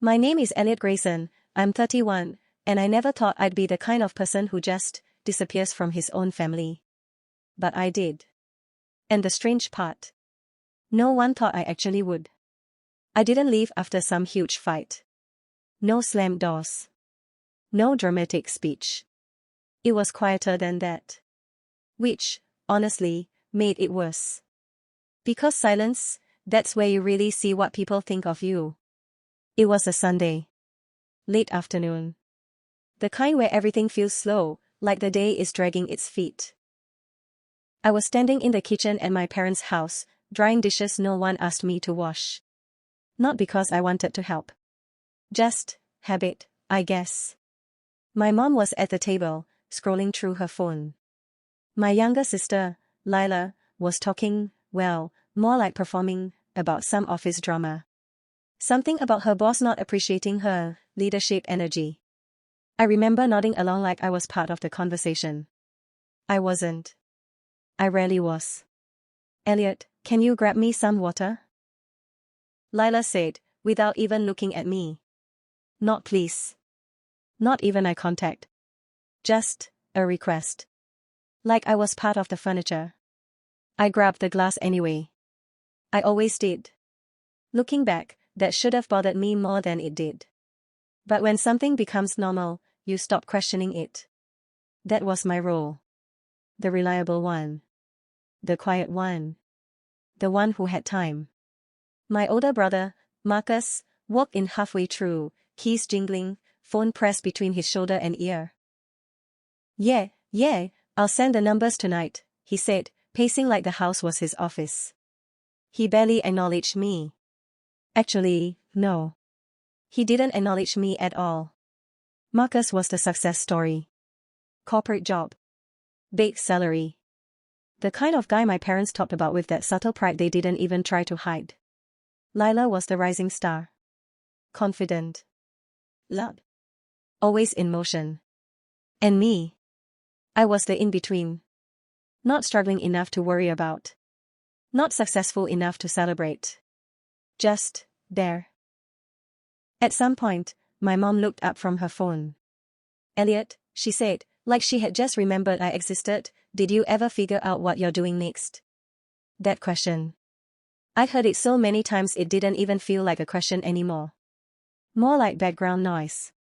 My name is Elliot Grayson, I'm 31, and I never thought I'd be the kind of person who just disappears from his own family. But I did. And the strange part. No one thought I actually would. I didn't leave after some huge fight. No slammed doors. No dramatic speech. It was quieter than that. Which, honestly, made it worse. Because silence, that's where you really see what people think of you. It was a Sunday. Late afternoon. The kind where everything feels slow, like the day is dragging its feet. I was standing in the kitchen at my parents' house, drying dishes no one asked me to wash. Not because I wanted to help. Just habit, I guess. My mom was at the table, scrolling through her phone. My younger sister, Lila, was talking, well, more like performing, about some office drama. Something about her boss not appreciating her leadership energy. I remember nodding along like I was part of the conversation. I wasn't. I rarely was. Elliot, can you grab me some water? Lila said, without even looking at me. Not please. Not even eye contact. Just a request. Like I was part of the furniture. I grabbed the glass anyway. I always did. Looking back, that should have bothered me more than it did. But when something becomes normal, you stop questioning it. That was my role. The reliable one. The quiet one. The one who had time. My older brother, Marcus, walked in halfway through, keys jingling, phone pressed between his shoulder and ear. Yeah, I'll send the numbers tonight, he said, pacing like the house was his office. He barely acknowledged me. Actually, no. He didn't acknowledge me at all. Marcus was the success story. Corporate job. Big salary. The kind of guy my parents talked about with that subtle pride they didn't even try to hide. Lila was the rising star. Confident. Loud. Always in motion. And me. I was the in-between. Not struggling enough to worry about. Not successful enough to celebrate. Just there. At some point, my mom looked up from her phone. Elliot, she said, like she had just remembered I existed, did you ever figure out what you're doing next? That question. I heard it so many times it didn't even feel like a question anymore. More like background noise.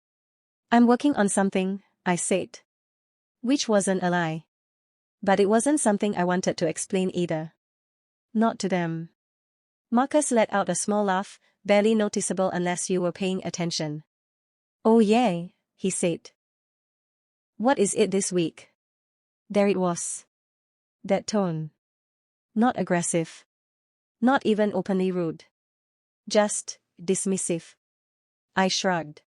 I'm working on something, I said. Which wasn't a lie. But it wasn't something I wanted to explain either. Not to them. Marcus let out a small laugh, barely noticeable unless you were paying attention. Oh yeah, he said. What is it this week? There it was. That tone. Not aggressive. Not even openly rude. Just dismissive. I shrugged.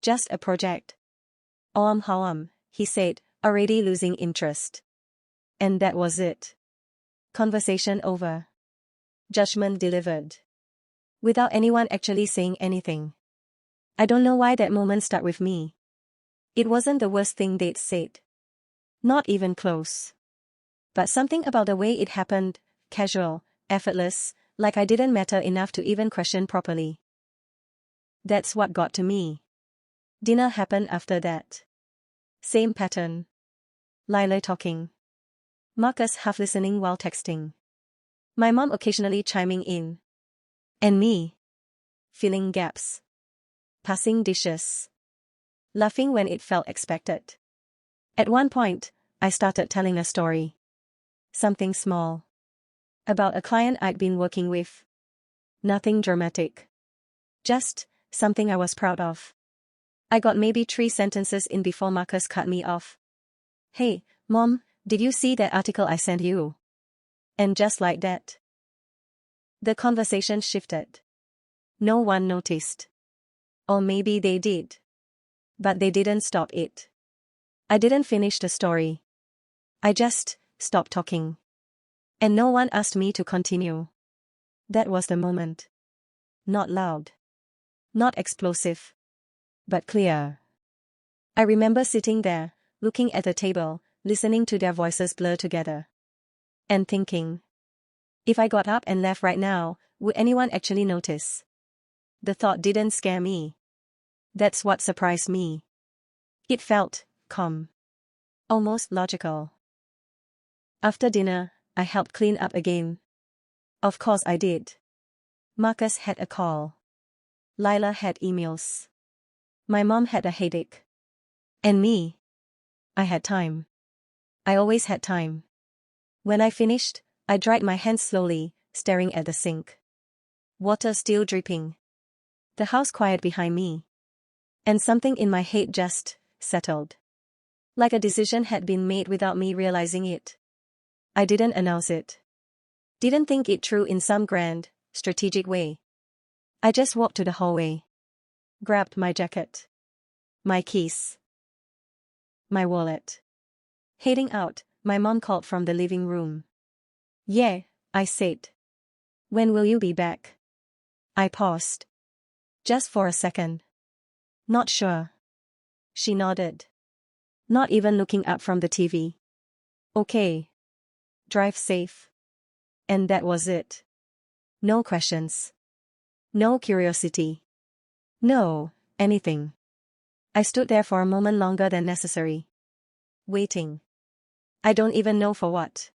Just a project. Hoam, he said, already losing interest. And that was it. Conversation over. Judgment delivered. Without anyone actually saying anything. I don't know why that moment stuck with me. It wasn't the worst thing they'd said. Not even close. But something about the way it happened, casual, effortless, like I didn't matter enough to even question properly. That's what got to me. Dinner happened after that. Same pattern. Lila talking. Marcus half listening while texting. My mom occasionally chiming in. And me. Filling gaps. Passing dishes. Laughing when it felt expected. At one point, I started telling a story. Something small. About a client I'd been working with. Nothing dramatic. Just something I was proud of. I got maybe 3 sentences in before Marcus cut me off. Hey, Mom, did you see that article I sent you? And just like that, the conversation shifted. No one noticed. Or maybe they did. But they didn't stop it. I didn't finish the story. I just stopped talking. And no one asked me to continue. That was the moment. Not loud. Not explosive. But clear. I remember sitting there, looking at the table, listening to their voices blur together. And thinking. If I got up and left right now, would anyone actually notice? The thought didn't scare me. That's what surprised me. It felt calm. Almost logical. After dinner, I helped clean up again. Of course I did. Marcus had a call. Lila had emails. My mom had a headache. And me. I had time. I always had time. When I finished, I dried my hands slowly, staring at the sink. Water still dripping. The house quiet behind me. And something in my head just settled. Like a decision had been made without me realizing it. I didn't announce it. Didn't think it through in some grand, strategic way. I just walked to the hallway. Grabbed my jacket. My keys. My wallet. Heading out, my mom called from the living room. Yeah, I said. When will you be back? I paused. Just for a second. Not sure. She nodded. Not even looking up from the TV. Okay. Drive safe. And that was it. No questions. No curiosity. No, anything. I stood there for a moment longer than necessary. Waiting. I don't even know for what.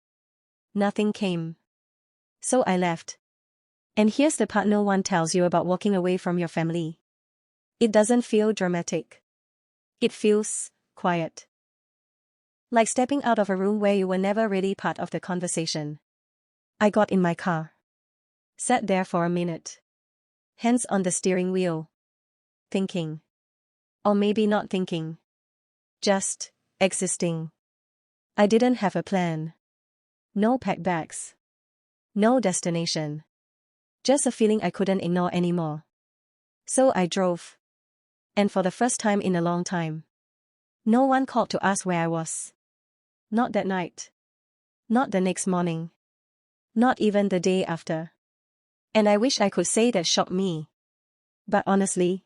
Nothing came. So I left. And here's the part no one tells you about walking away from your family. It doesn't feel dramatic. It feels quiet. Like stepping out of a room where you were never really part of the conversation. I got in my car. Sat there for a minute. Hands on the steering wheel. Thinking. Or maybe not thinking. Just existing. I didn't have a plan. No packed bags. No destination. Just a feeling I couldn't ignore anymore. So I drove. And for the first time in a long time. No one called to ask where I was. Not that night. Not the next morning. Not even the day after. And I wish I could say that shocked me. But honestly,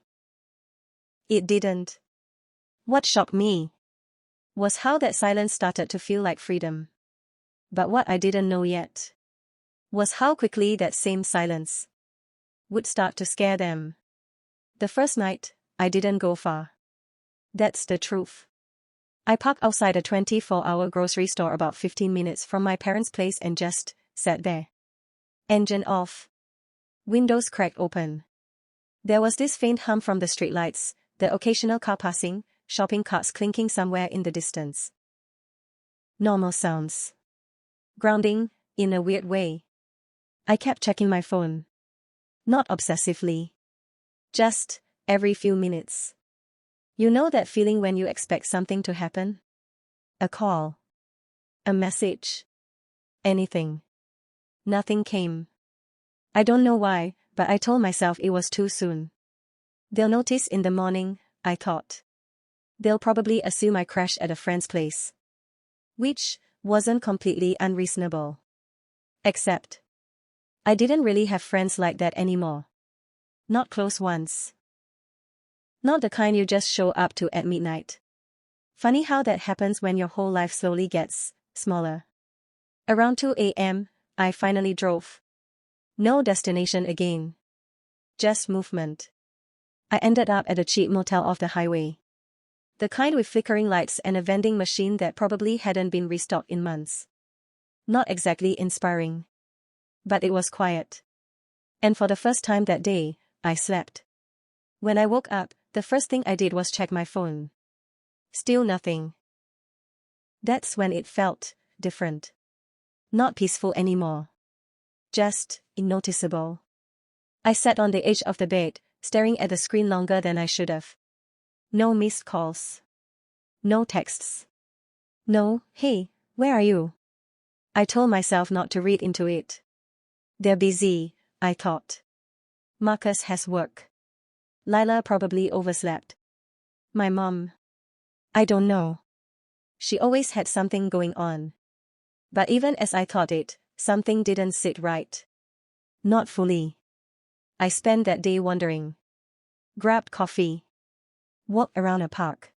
it didn't. What shocked me was how that silence started to feel like freedom. But what I didn't know yet was how quickly that same silence would start to scare them. The first night, I didn't go far. That's the truth. I parked outside a 24-hour grocery store about 15 minutes from my parents' place and just sat there. Engine off. Windows cracked open. There was this faint hum from the streetlights, the occasional car passing, shopping carts clinking somewhere in the distance. Normal sounds. Grounding, in a weird way. I kept checking my phone. Not obsessively. Just every few minutes. You know that feeling when you expect something to happen? A call. A message. Anything. Nothing came. I don't know why, but I told myself it was too soon. They'll notice in the morning, I thought. They'll probably assume I crashed at a friend's place. Which wasn't completely unreasonable. Except, I didn't really have friends like that anymore. Not close ones. Not the kind you just show up to at midnight. Funny how that happens when your whole life slowly gets smaller. Around 2 a.m., I finally drove. No destination again. Just movement. I ended up at a cheap motel off the highway. The kind with flickering lights and a vending machine that probably hadn't been restocked in months. Not exactly inspiring. But it was quiet. And for the first time that day, I slept. When I woke up, the first thing I did was check my phone. Still nothing. That's when it felt different. Not peaceful anymore. Just unnoticeable. I sat on the edge of the bed, staring at the screen longer than I should have. No missed calls. No texts. No, hey, where are you? I told myself not to read into it. They're busy, I thought. Marcus has work. Lila probably overslept. My mom. I don't know. She always had something going on. But even as I thought it, something didn't sit right. Not fully. I spent that day wondering. Grabbed coffee. Walked around a park.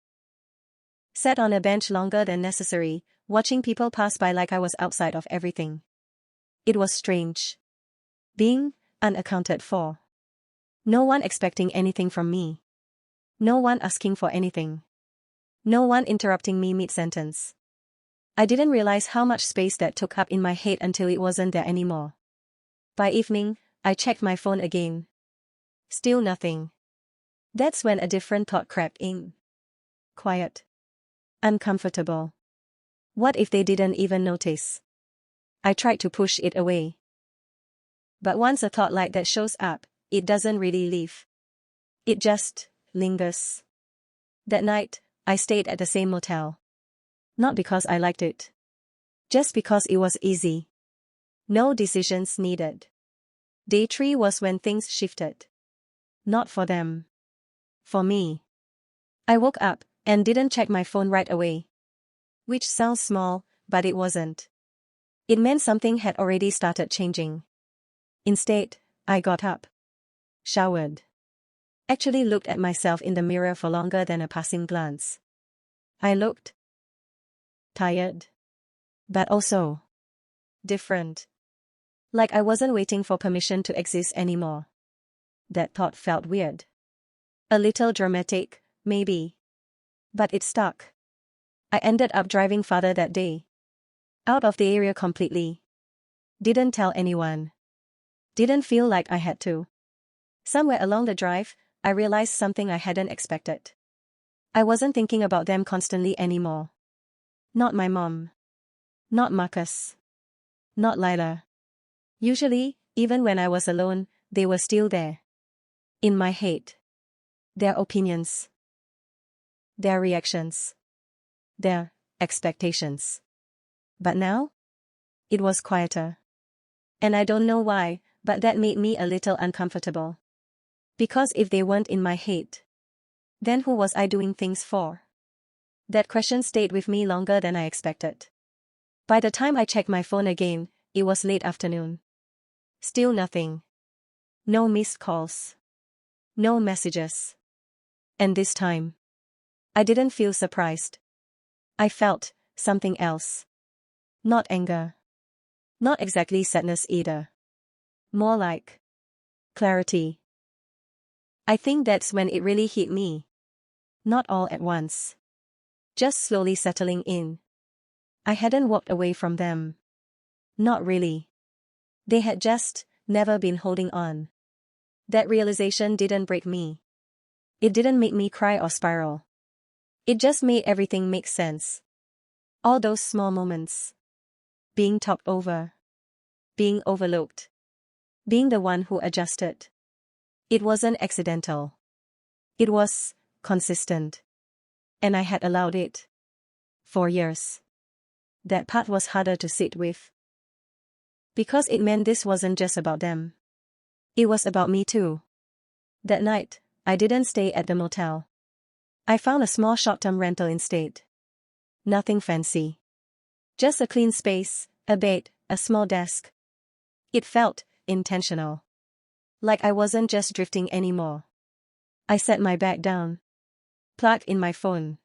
Sat on a bench longer than necessary, watching people pass by like I was outside of everything. It was strange. Being unaccounted for. No one expecting anything from me. No one asking for anything. No one interrupting me mid-sentence. I didn't realize how much space that took up in my head until it wasn't there anymore. By evening, I checked my phone again. Still nothing. That's when a different thought crept in. Quiet. Uncomfortable. What if they didn't even notice? I tried to push it away. But once a thought like that shows up, it doesn't really leave. It just lingers. That night, I stayed at the same motel. Not because I liked it. Just because it was easy. No decisions needed. Day 3 was when things shifted. Not for them. For me. I woke up and didn't check my phone right away. Which sounds small, but it wasn't. It meant something had already started changing. Instead, I got up. Showered. Actually looked at myself in the mirror for longer than a passing glance. I looked tired. But also different. Like I wasn't waiting for permission to exist anymore. That thought felt weird. A little dramatic, maybe. But it stuck. I ended up driving farther that day. Out of the area completely. Didn't tell anyone. Didn't feel like I had to. Somewhere along the drive, I realized something I hadn't expected. I wasn't thinking about them constantly anymore. Not my mom. Not Marcus. Not Lila. Usually, even when I was alone, they were still there. In my head. Their opinions. Their reactions. Their expectations. But now? It was quieter. And I don't know why, but that made me a little uncomfortable. Because if they weren't in my head, then who was I doing things for? That question stayed with me longer than I expected. By the time I checked my phone again, it was late afternoon. Still nothing. No missed calls. No messages. And this time, I didn't feel surprised. I felt something else. Not anger. Not exactly sadness either. More like clarity. I think that's when it really hit me. Not all at once. Just slowly settling in. I hadn't walked away from them. Not really. They had just never been holding on. That realization didn't break me. It didn't make me cry or spiral. It just made everything make sense. All those small moments. Being talked over. Being overlooked. Being the one who adjusted. It wasn't accidental. It was consistent. And I had allowed it. For years. That part was harder to sit with. Because it meant this wasn't just about them. It was about me too. That night, I didn't stay at the motel. I found a small short-term rental instead. Nothing fancy. Just a clean space, a bed, a small desk. It felt intentional. Like I wasn't just drifting anymore. I set my bag down. Plugged in my phone.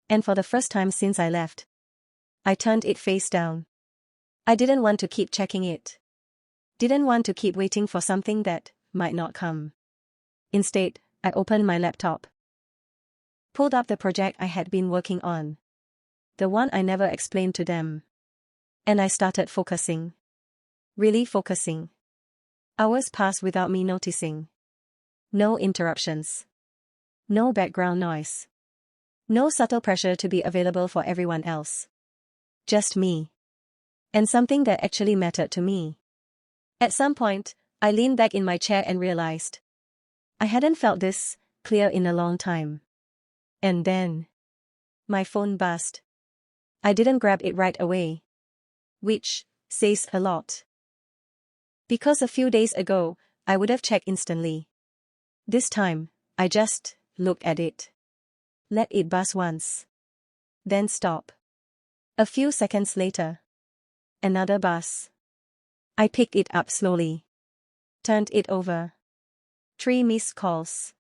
And for the first time since I left, I turned it face down. I didn't want to keep checking it. Didn't want to keep waiting for something that might not come. Instead, I opened my laptop. Pulled up the project I had been working on. The one I never explained to them. And I started focusing. Really focusing. Hours passed without me noticing. No interruptions. No background noise. No subtle pressure to be available for everyone else. Just me. And something that actually mattered to me. At some point, I leaned back in my chair and realized I hadn't felt this clear in a long time. And then my phone buzzed. I didn't grab it right away. Which says a lot. Because a few days ago, I would have checked instantly. This time, I just looked at it. Let it buzz once. Then stop. A few seconds later. Another buzz. I picked it up slowly. Turned it over. 3 missed calls.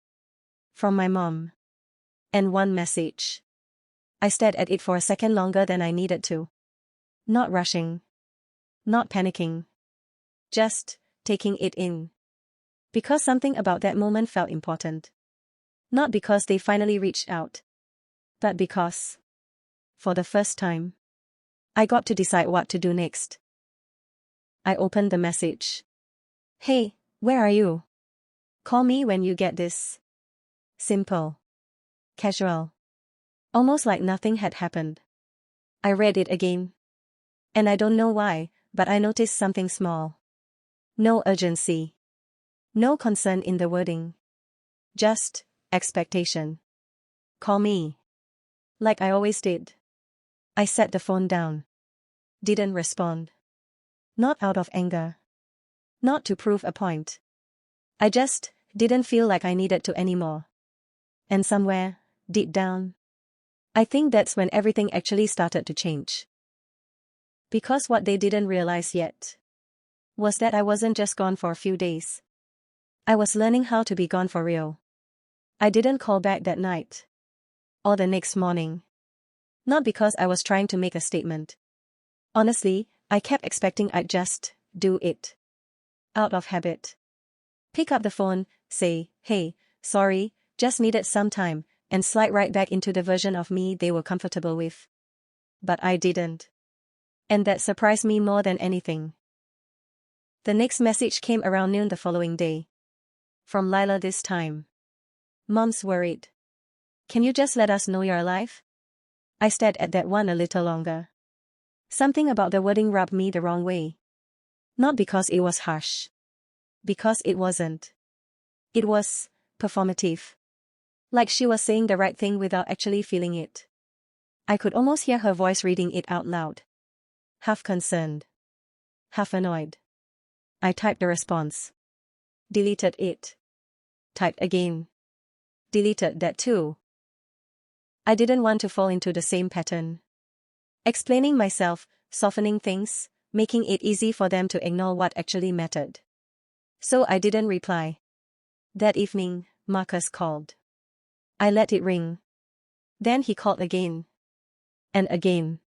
From my mom. And 1 message. I stared at it for a second longer than I needed to. Not rushing. Not panicking. Just taking it in. Because something about that moment felt important. Not because they finally reached out. But because, for the first time, I got to decide what to do next. I opened the message. Hey, where are you? Call me when you get this. Simple. Casual. Almost like nothing had happened. I read it again. And I don't know why, but I noticed something small. No urgency. No concern in the wording. Just expectation. Call me. Like I always did. I set the phone down. Didn't respond. Not out of anger. Not to prove a point. I just didn't feel like I needed to anymore. And somewhere, deep down, I think that's when everything actually started to change. Because what they didn't realize yet was that I wasn't just gone for a few days. I was learning how to be gone for real. I didn't call back that night. Or the next morning. Not because I was trying to make a statement. Honestly, I kept expecting I'd just do it. Out of habit. Pick up the phone, say, hey, sorry, just needed some time, and slide right back into the version of me they were comfortable with. But I didn't. And that surprised me more than anything. The next message came around noon the following day. From Lila this time. Mom's worried. Can you just let us know you're alive? I stared at that one a little longer. Something about the wording rubbed me the wrong way. Not because it was harsh. Because it wasn't. It was performative. Like she was saying the right thing without actually feeling it. I could almost hear her voice reading it out loud. Half concerned. Half annoyed. I typed the response. Deleted it. Typed again. Deleted that too. I didn't want to fall into the same pattern. Explaining myself, softening things, making it easy for them to ignore what actually mattered. So I didn't reply. That evening, Marcus called. I let it ring. Then he called again. And again.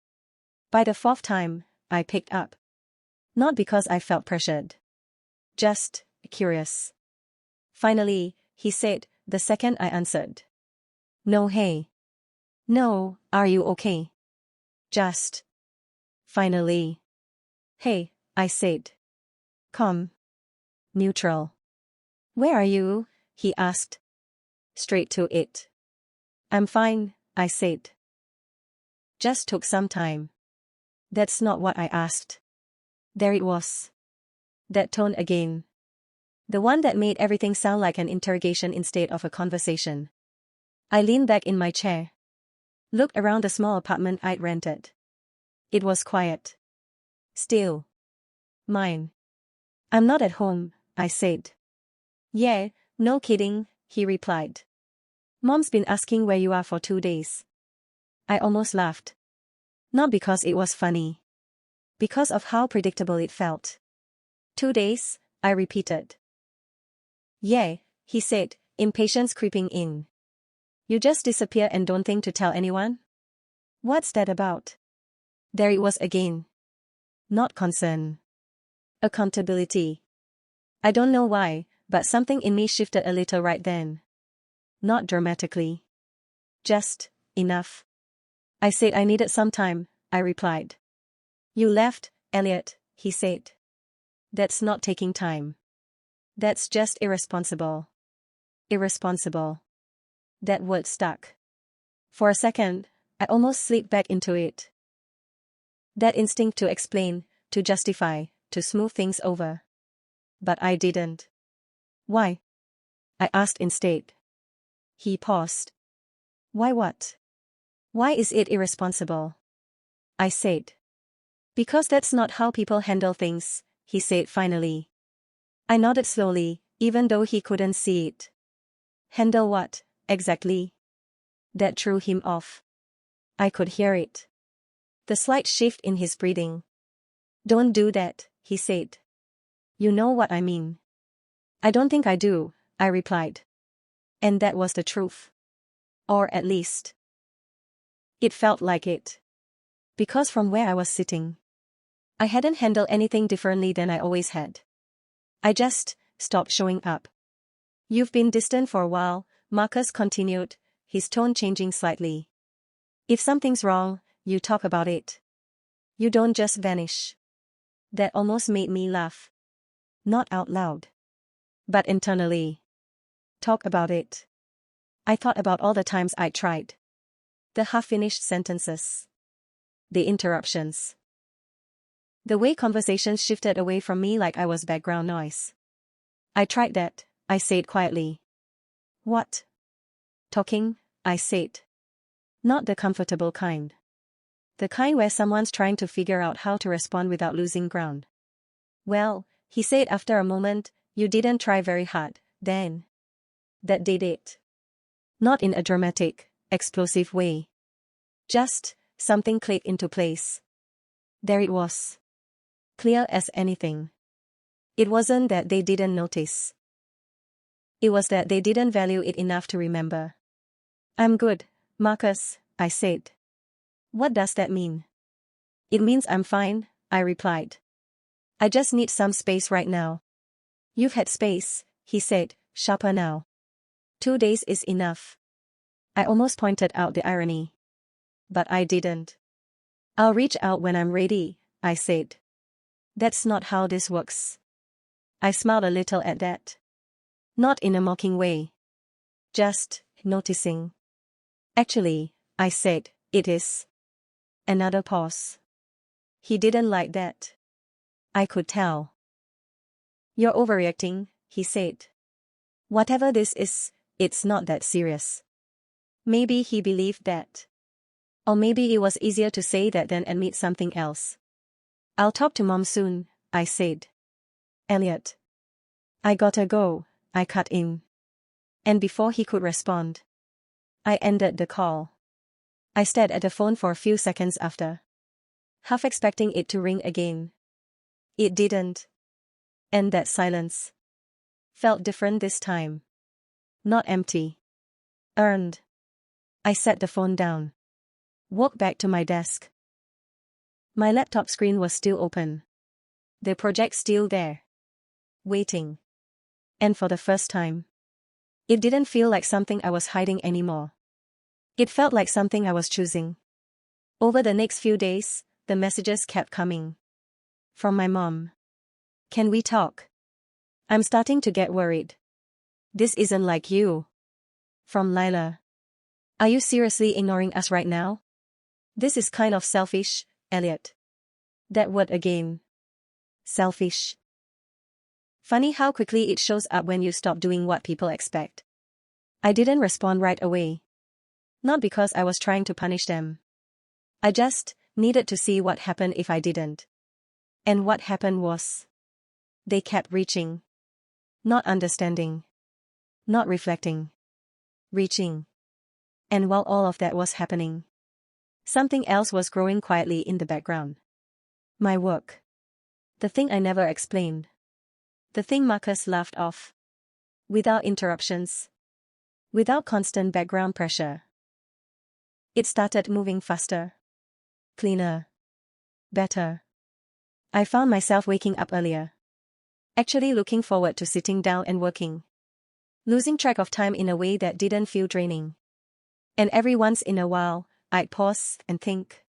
By the fourth time, I picked up. Not because I felt pressured. Just curious. Finally, he said, the second I answered. No, hey. No, are you okay? Just. Finally. Hey, I said. Calm. Neutral. Where are you? He asked. Straight to it. I'm fine, I said. Just took some time. That's not what I asked. There it was. That tone again. The one that made everything sound like an interrogation instead of a conversation. I leaned back in my chair. Looked around the small apartment I'd rented. It was quiet. Still. Mine. I'm not at home, I said. Yeah, no kidding, he replied. Mom's been asking where you are for 2 days. I almost laughed. Not because it was funny. Because of how predictable it felt. 2 days, I repeated. Yeah, he said, impatience creeping in. You just disappear and don't think to tell anyone? What's that about? There it was again. Not concern. Accountability. I don't know why, but something in me shifted a little right then. Not dramatically. Just enough. I said I needed some time, I replied. You left, Elliot, he said. That's not taking time. That's just irresponsible. Irresponsible. That word stuck. For a second, I almost slipped back into it. That instinct to explain, to justify, to smooth things over. But I didn't. Why? I asked instead. He paused. Why what? Why is it irresponsible? I said. Because that's not how people handle things, he said finally. I nodded slowly, even though he couldn't see it. Handle what, exactly? That threw him off. I could hear it. The slight shift in his breathing. Don't do that, he said. You know what I mean. I don't think I do, I replied. And that was the truth. Or at least. It felt like it. Because from where I was sitting, I hadn't handled anything differently than I always had. I just stopped showing up. You've been distant for a while, Marcus continued, his tone changing slightly. If something's wrong, you talk about it. You don't just vanish. That almost made me laugh. Not out loud, but internally. Talk about it. I thought about all the times I tried. The half-finished sentences. The interruptions. The way conversations shifted away from me like I was background noise. I tried that, I said quietly. What? Talking, I said. Not the comfortable kind. The kind where someone's trying to figure out how to respond without losing ground. Well, he said after a moment, you didn't try very hard, then. That did it. Not in a dramatic, explosive way. Just, something clicked into place. There it was. Clear as anything. It wasn't that they didn't notice. It was that they didn't value it enough to remember. I'm good, Marcus, I said. What does that mean? It means I'm fine, I replied. I just need some space right now. You've had space, he said, sharper now. 2 days is enough. I almost pointed out the irony. But I didn't. I'll reach out when I'm ready, I said. That's not how this works. I smiled a little at that. Not in a mocking way. Just, noticing. Actually, I said, it is. Another pause. He didn't like that. I could tell. You're overreacting, he said. Whatever this is, it's not that serious. Maybe he believed that. Or maybe it was easier to say that than admit something else. I'll talk to Mom soon, I said. Elliot. I gotta go, I cut in. And before he could respond, I ended the call. I stared at the phone for a few seconds after, half expecting it to ring again. It didn't. And that silence felt different this time. Not empty. Earned. I set the phone down. Walked back to my desk. My laptop screen was still open. The project still there. Waiting. And for the first time, it didn't feel like something I was hiding anymore. It felt like something I was choosing. Over the next few days, the messages kept coming. From my mom. Can we talk? I'm starting to get worried. This isn't like you. From Lila. Are you seriously ignoring us right now? This is kind of selfish, Elliot. That word again. Selfish. Funny how quickly it shows up when you stop doing what people expect. I didn't respond right away. Not because I was trying to punish them. I just needed to see what happened if I didn't. And what happened was, they kept reaching. Not understanding. Not reflecting. Reaching. And while all of that was happening, something else was growing quietly in the background. My work. The thing I never explained. The thing Marcus laughed off. Without interruptions. Without constant background pressure. It started moving faster. Cleaner. Better. I found myself waking up earlier. Actually looking forward to sitting down and working. Losing track of time in a way that didn't feel draining. And every once in a while, I'd pause and think.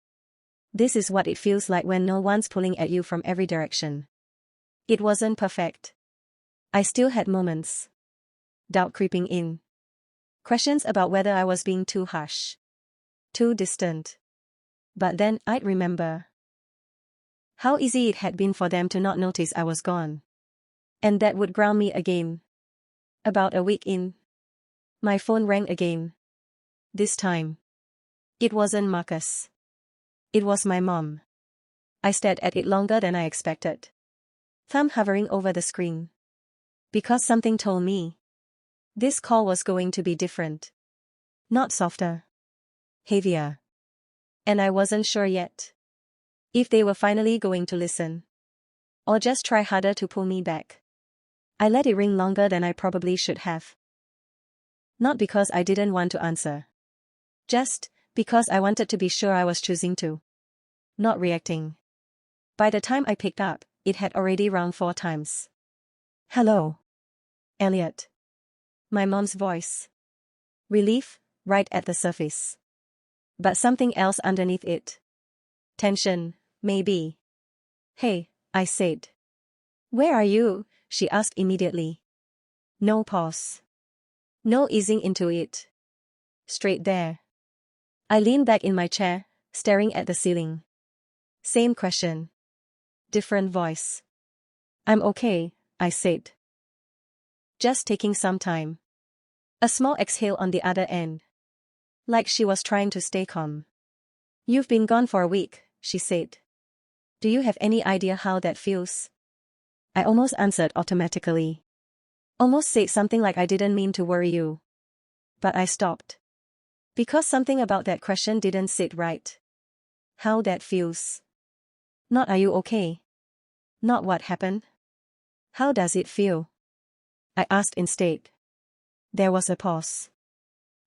This is what it feels like when no one's pulling at you from every direction. It wasn't perfect. I still had moments. Doubt creeping in. Questions about whether I was being too harsh. Too distant. But then I'd remember how easy it had been for them to not notice I was gone. And that would ground me again. About a week in, my phone rang again. This time, it wasn't Marcus. It was my mom. I stared at it longer than I expected. Thumb hovering over the screen. Because something told me this call was going to be different. Not softer. Heavier. And I wasn't sure yet if they were finally going to listen. Or just try harder to pull me back. I let it ring longer than I probably should have. Not because I didn't want to answer. Just because I wanted to be sure I was choosing to. Not reacting. By the time I picked up, it had already rung 4 times. Hello. Elliot. My mom's voice. Relief, right at the surface. But something else underneath it. Tension, maybe. Hey, I said. Where are you? She asked immediately. No pause. No easing into it. Straight there. I leaned back in my chair, staring at the ceiling. Same question. Different voice. I'm okay, I said. Just taking some time. A small exhale on the other end. Like she was trying to stay calm. You've been gone for a week, she said. Do you have any idea how that feels? I almost answered automatically. Almost said something like I didn't mean to worry you. But I stopped. Because something about that question didn't sit right. How that feels. Not are you okay? Not what happened? How does it feel? I asked instead. There was a pause.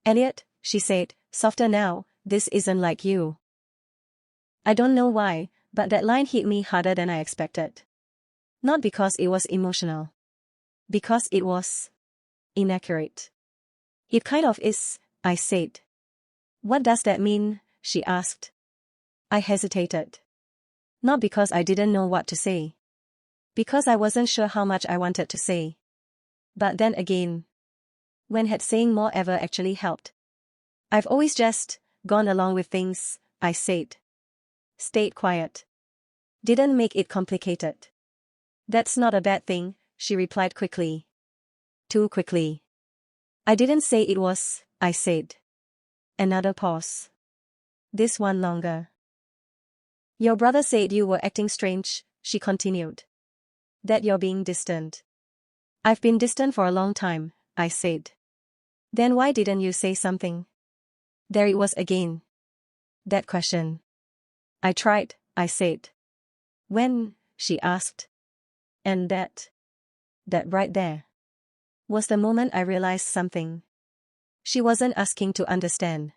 Elliot, she said, softer now, this isn't like you. I don't know why, but that line hit me harder than I expected. Not because it was emotional. Because it was inaccurate. It kind of is, I said. What does that mean? She asked. I hesitated. Not because I didn't know what to say. Because I wasn't sure how much I wanted to say. But then again, when had saying more ever actually helped? I've always just gone along with things, I said. Stayed quiet. Didn't make it complicated. That's not a bad thing, she replied quickly. Too quickly. I didn't say it was, I said. Another pause. This one longer. Your brother said you were acting strange, she continued. That you're being distant. I've been distant for a long time, I said. Then why didn't you say something? There it was again. That question. I tried, I said. When? She asked. And that right there, was the moment I realized something. She wasn't asking to understand.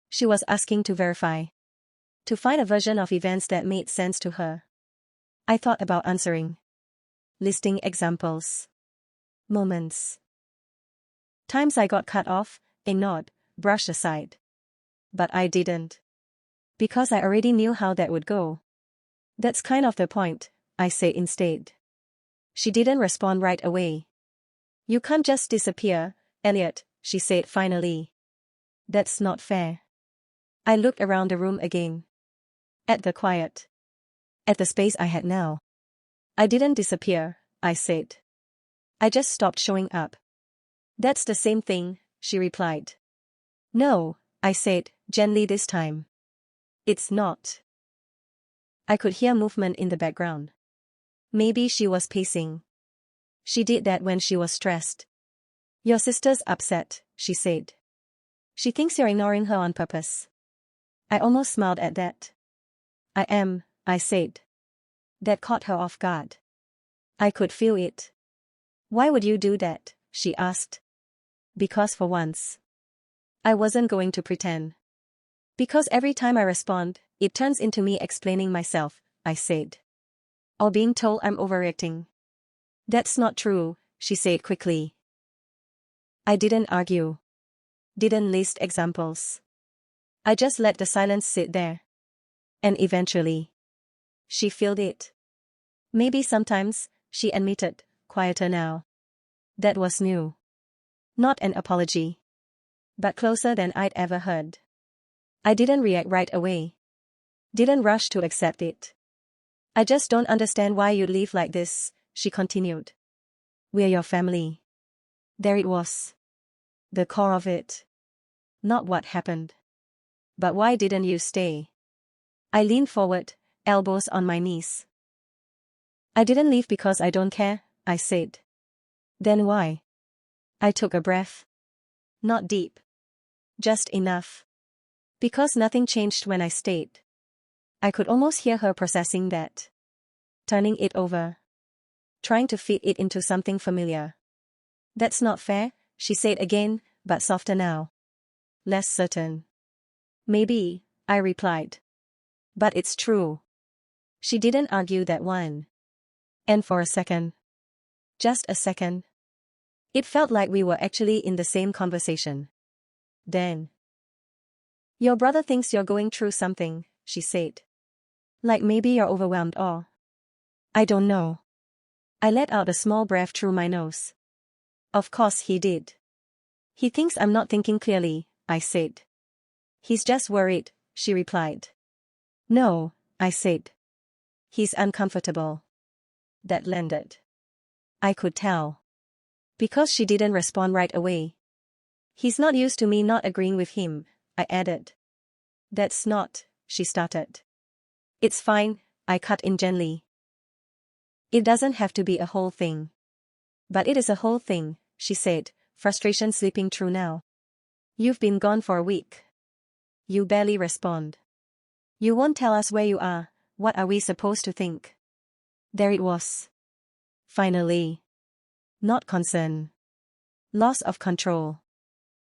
She was asking to verify. To find a version of events that made sense to her. I thought about answering. Listing examples. Moments. Times I got cut off, ignored, brushed aside. But I didn't. Because I already knew how that would go. That's kind of the point, I say instead. She didn't respond right away. You can't just disappear, Elliot, she said finally. That's not fair. I looked around the room again. At the quiet. At the space I had now. I didn't disappear, I said. I just stopped showing up. That's the same thing, she replied. No, I said, gently this time. It's not. I could hear movement in the background. Maybe she was pacing. She did that when she was stressed. Your sister's upset, she said. She thinks you're ignoring her on purpose. I almost smiled at that. I am, I said. That caught her off guard. I could feel it. Why would you do that? She asked. Because for once, I wasn't going to pretend. Because every time I respond, it turns into me explaining myself, I said. Or being told I'm overreacting. That's not true, she said quickly. I didn't argue. Didn't list examples. I just let the silence sit there. And eventually, she filled it. Maybe sometimes, she admitted, quieter now. That was new. Not an apology. But closer than I'd ever heard. I didn't react right away. Didn't rush to accept it. I just don't understand why you'd leave like this, she continued. We're your family. There it was. The core of it. Not what happened. But why didn't you stay? I leaned forward, elbows on my knees. I didn't leave because I don't care, I said. Then why? I took a breath. Not deep. Just enough. Because nothing changed when I stayed. I could almost hear her processing that. Turning it over. Trying to fit it into something familiar. That's not fair, she said again, but softer now. Less certain. Maybe, I replied. But it's true. She didn't argue that one. And for a second. Just a second. It felt like we were actually in the same conversation. Then. Your brother thinks you're going through something, she said. Like maybe you're overwhelmed or. I don't know. I let out a small breath through my nose. Of course he did. He thinks I'm not thinking clearly, I said. He's just worried, she replied. No, I said. He's uncomfortable. That landed. I could tell. Because she didn't respond right away. He's not used to me not agreeing with him, I added. That's not, she started. It's fine, I cut in gently. It doesn't have to be a whole thing. But it is a whole thing, she said, frustration slipping through now. You've been gone for a week. You barely respond. You won't tell us where you are, what are we supposed to think? There it was. Finally. Not concern. Loss of control.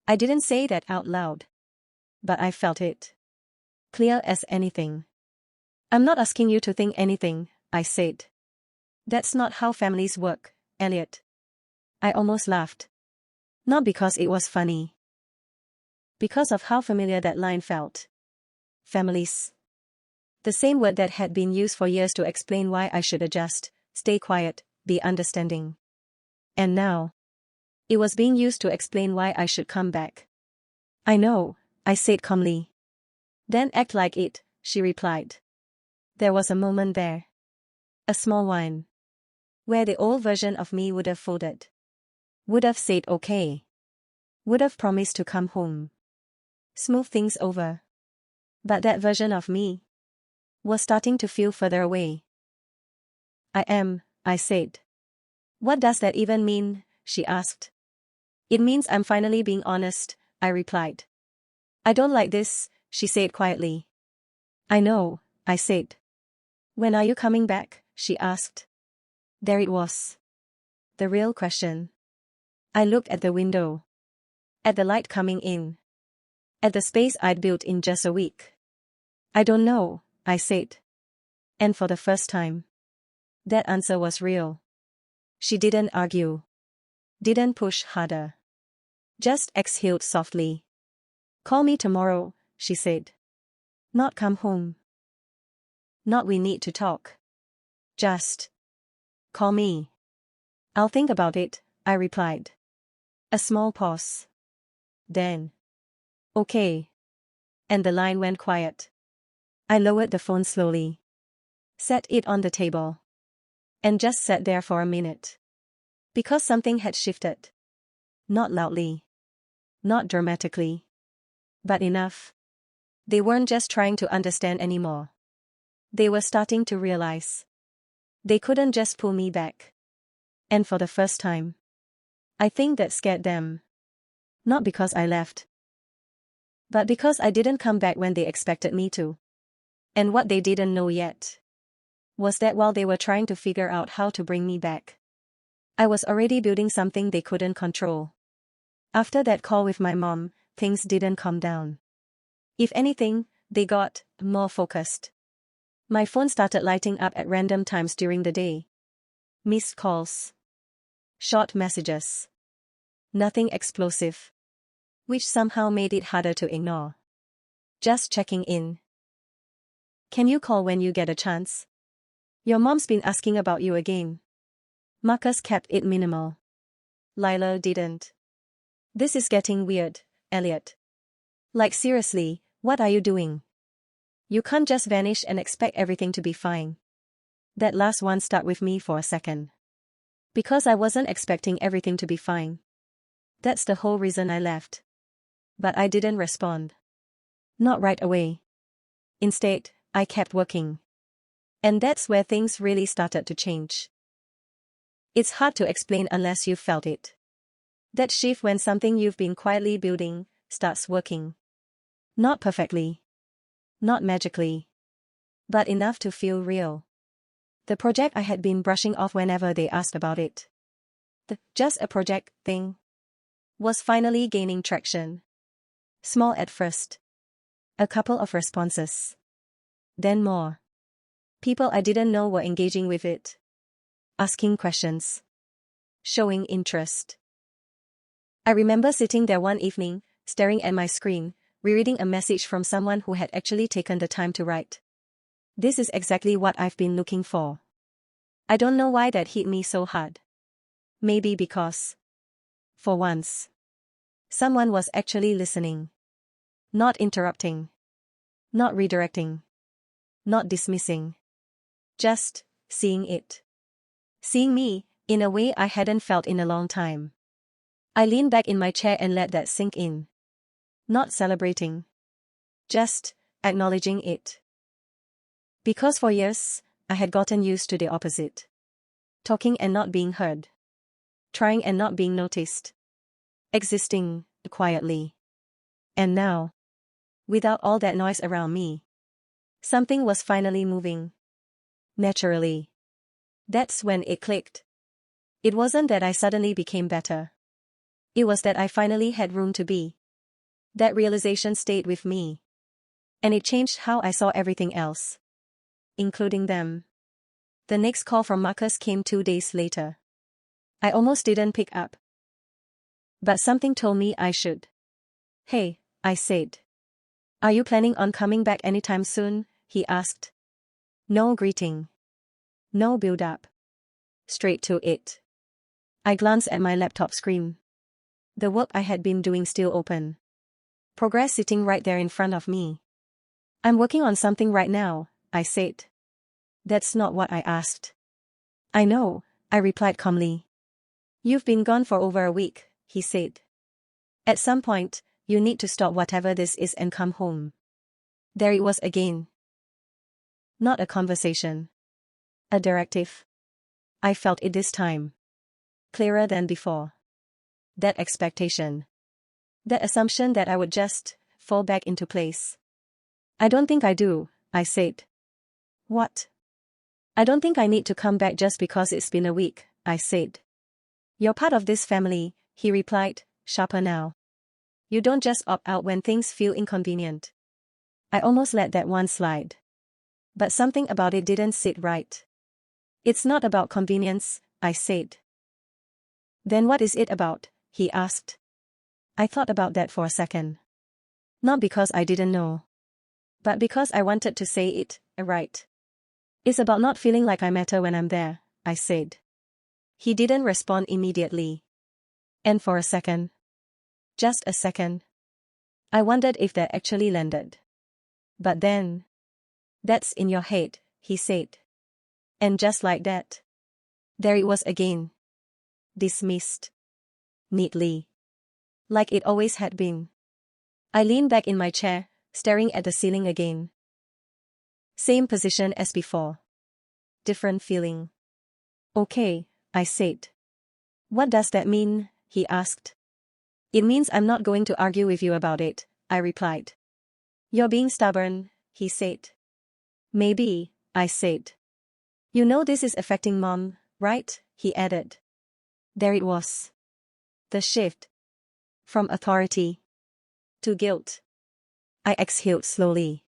I didn't say that out loud. But I felt it. Clear as anything. I'm not asking you to think anything, I said. That's not how families work, Elliot. I almost laughed. Not because it was funny. Because of how familiar that line felt. Families. The same word that had been used for years to explain why I should adjust, stay quiet, be understanding. And now. It was being used to explain why I should come back. I know, I said calmly. Then act like it, she replied. There was a moment there. A small one. Where the old version of me would have folded. Would have said okay. Would have promised to come home. Smooth things over. But that version of me was starting to feel further away. I am, I said. What does that even mean? She asked. It means I'm finally being honest, I replied. I don't like this, she said quietly. I know, I said. When are you coming back? She asked. There it was. The real question. I looked at the window. At the light coming in. At the space I'd built in just a week. I don't know, I said. And for the first time. That answer was real. She didn't argue. Didn't push harder. Just exhaled softly. Call me tomorrow, she said. Not come home. Not we need to talk. Just. Call me. I'll think about it, I replied. A small pause. Then. Okay. And the line went quiet. I lowered the phone slowly. Set it on the table. And just sat there for a minute. Because something had shifted. Not loudly. Not dramatically. But enough. They weren't just trying to understand anymore. They were starting to realize. They couldn't just pull me back. And for the first time. I think that scared them. Not because I left. But because I didn't come back when they expected me to. And what they didn't know yet. Was that while they were trying to figure out how to bring me back. I was already building something they couldn't control. After that call with my mom, things didn't calm down. If anything, they got more focused. My phone started lighting up at random times during the day. Missed calls. Short messages. Nothing explosive. Which somehow made it harder to ignore. Just checking in. Can you call when you get a chance? Your mom's been asking about you again. Marcus kept it minimal. Lila didn't. This is getting weird, Elliot. Like seriously, what are you doing? You can't just vanish and expect everything to be fine. That last one stuck with me for a second. Because I wasn't expecting everything to be fine. That's the whole reason I left. But I didn't respond. Not right away. Instead, I kept working. And that's where things really started to change. It's hard to explain unless you've felt it. That shift when something you've been quietly building starts working. Not perfectly. Not magically. But enough to feel real. The project I had been brushing off whenever they asked about it. The just a project thing. Was finally gaining traction. Small at first. A couple of responses. Then more. People I didn't know were engaging with it. Asking questions. Showing interest. I remember sitting there one evening, staring at my screen, rereading a message from someone who had actually taken the time to write. This is exactly what I've been looking for. I don't know why that hit me so hard. Maybe because, for once, someone was actually listening. Not interrupting. Not redirecting. Not dismissing. Just seeing it. Seeing me, in a way I hadn't felt in a long time. I leaned back in my chair and let that sink in. Not celebrating. Just acknowledging it. Because for years, I had gotten used to the opposite. Talking and not being heard. Trying and not being noticed. Existing quietly. And now, without all that noise around me, something was finally moving. Naturally. That's when it clicked. It wasn't that I suddenly became better. It was that I finally had room to be. That realization stayed with me. And it changed how I saw everything else. Including them. The next call from Marcus came 2 days later. I almost didn't pick up. But something told me I should. Hey, I said. Are you planning on coming back anytime soon? He asked. No greeting. No build-up. Straight to it. I glanced at my laptop screen. The work I had been doing still open. Progress sitting right there in front of me. I'm working on something right now, I said. That's not what I asked. I know, I replied calmly. You've been gone for over a week, he said. At some point, you need to stop whatever this is and come home. There it was again. Not a conversation. A directive. I felt it this time. Clearer than before. That expectation. That assumption that I would just fall back into place. I don't think I do, I said. What? I don't think I need to come back just because it's been a week, I said. You're part of this family, he replied, sharper now. You don't just opt out when things feel inconvenient. I almost let that one slide. But something about it didn't sit right. It's not about convenience, I said. Then what is it about? He asked. I thought about that for a second. Not because I didn't know. But because I wanted to say it, right. It's about not feeling like I matter when I'm there, I said. He didn't respond immediately. And for a second. Just a second. I wondered if that actually landed. But then. That's in your head, he said. And just like that. There it was again. Dismissed. Neatly. Like it always had been. I leaned back in my chair, staring at the ceiling again. Same position as before. Different feeling. Okay, I said. What does that mean? He asked. It means I'm not going to argue with you about it, I replied. You're being stubborn, he said. Maybe, I said. You know this is affecting Mom, right? He added. There it was. The shift. From authority. To guilt. I exhaled slowly.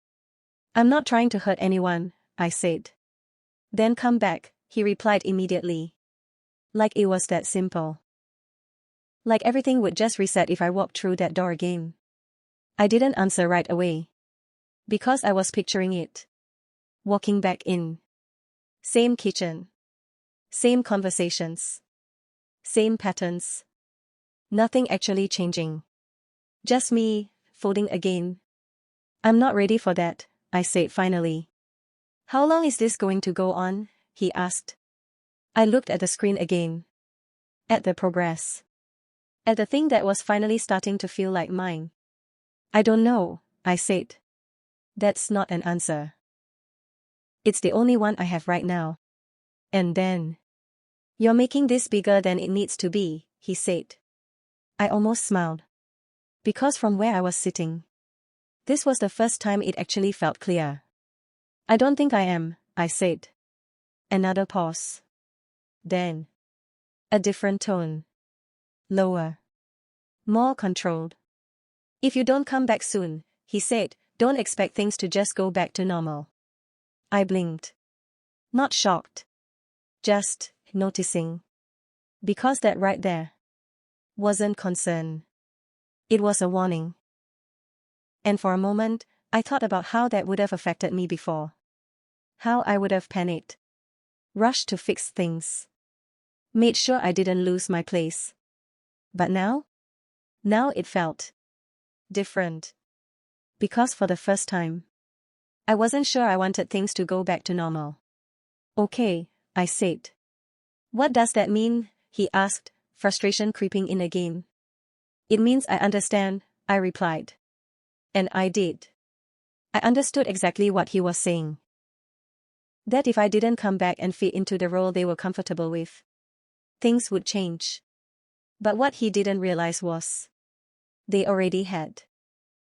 I'm not trying to hurt anyone, I said. Then come back, he replied immediately. Like it was that simple. Like everything would just reset if I walked through that door again. I didn't answer right away. Because I was picturing it. Walking back in. Same kitchen. Same conversations. Same patterns. Nothing actually changing. Just me, folding again. I'm not ready for that, I said finally. How long is this going to go on? He asked. I looked at the screen again. At the progress. At the thing that was finally starting to feel like mine. I don't know, I said. That's not an answer. It's the only one I have right now. And then. You're making this bigger than it needs to be, he said. I almost smiled. Because from where I was sitting. This was the first time it actually felt clear. I don't think I am, I said. Another pause. Then. A different tone. Lower. More controlled. If you don't come back soon, he said, don't expect things to just go back to normal. I blinked. Not shocked. Just noticing. Because that right there. Wasn't concern. It was a warning. And for a moment, I thought about how that would have affected me before. How I would have panicked. Rushed to fix things. Made sure I didn't lose my place. But now? Now it felt different. Because for the first time, I wasn't sure I wanted things to go back to normal. Okay, I said. What does that mean? He asked, frustration creeping in again. It means I understand, I replied. And I did. I understood exactly what he was saying. That if I didn't come back and fit into the role they were comfortable with, things would change. But what he didn't realize was, they already had.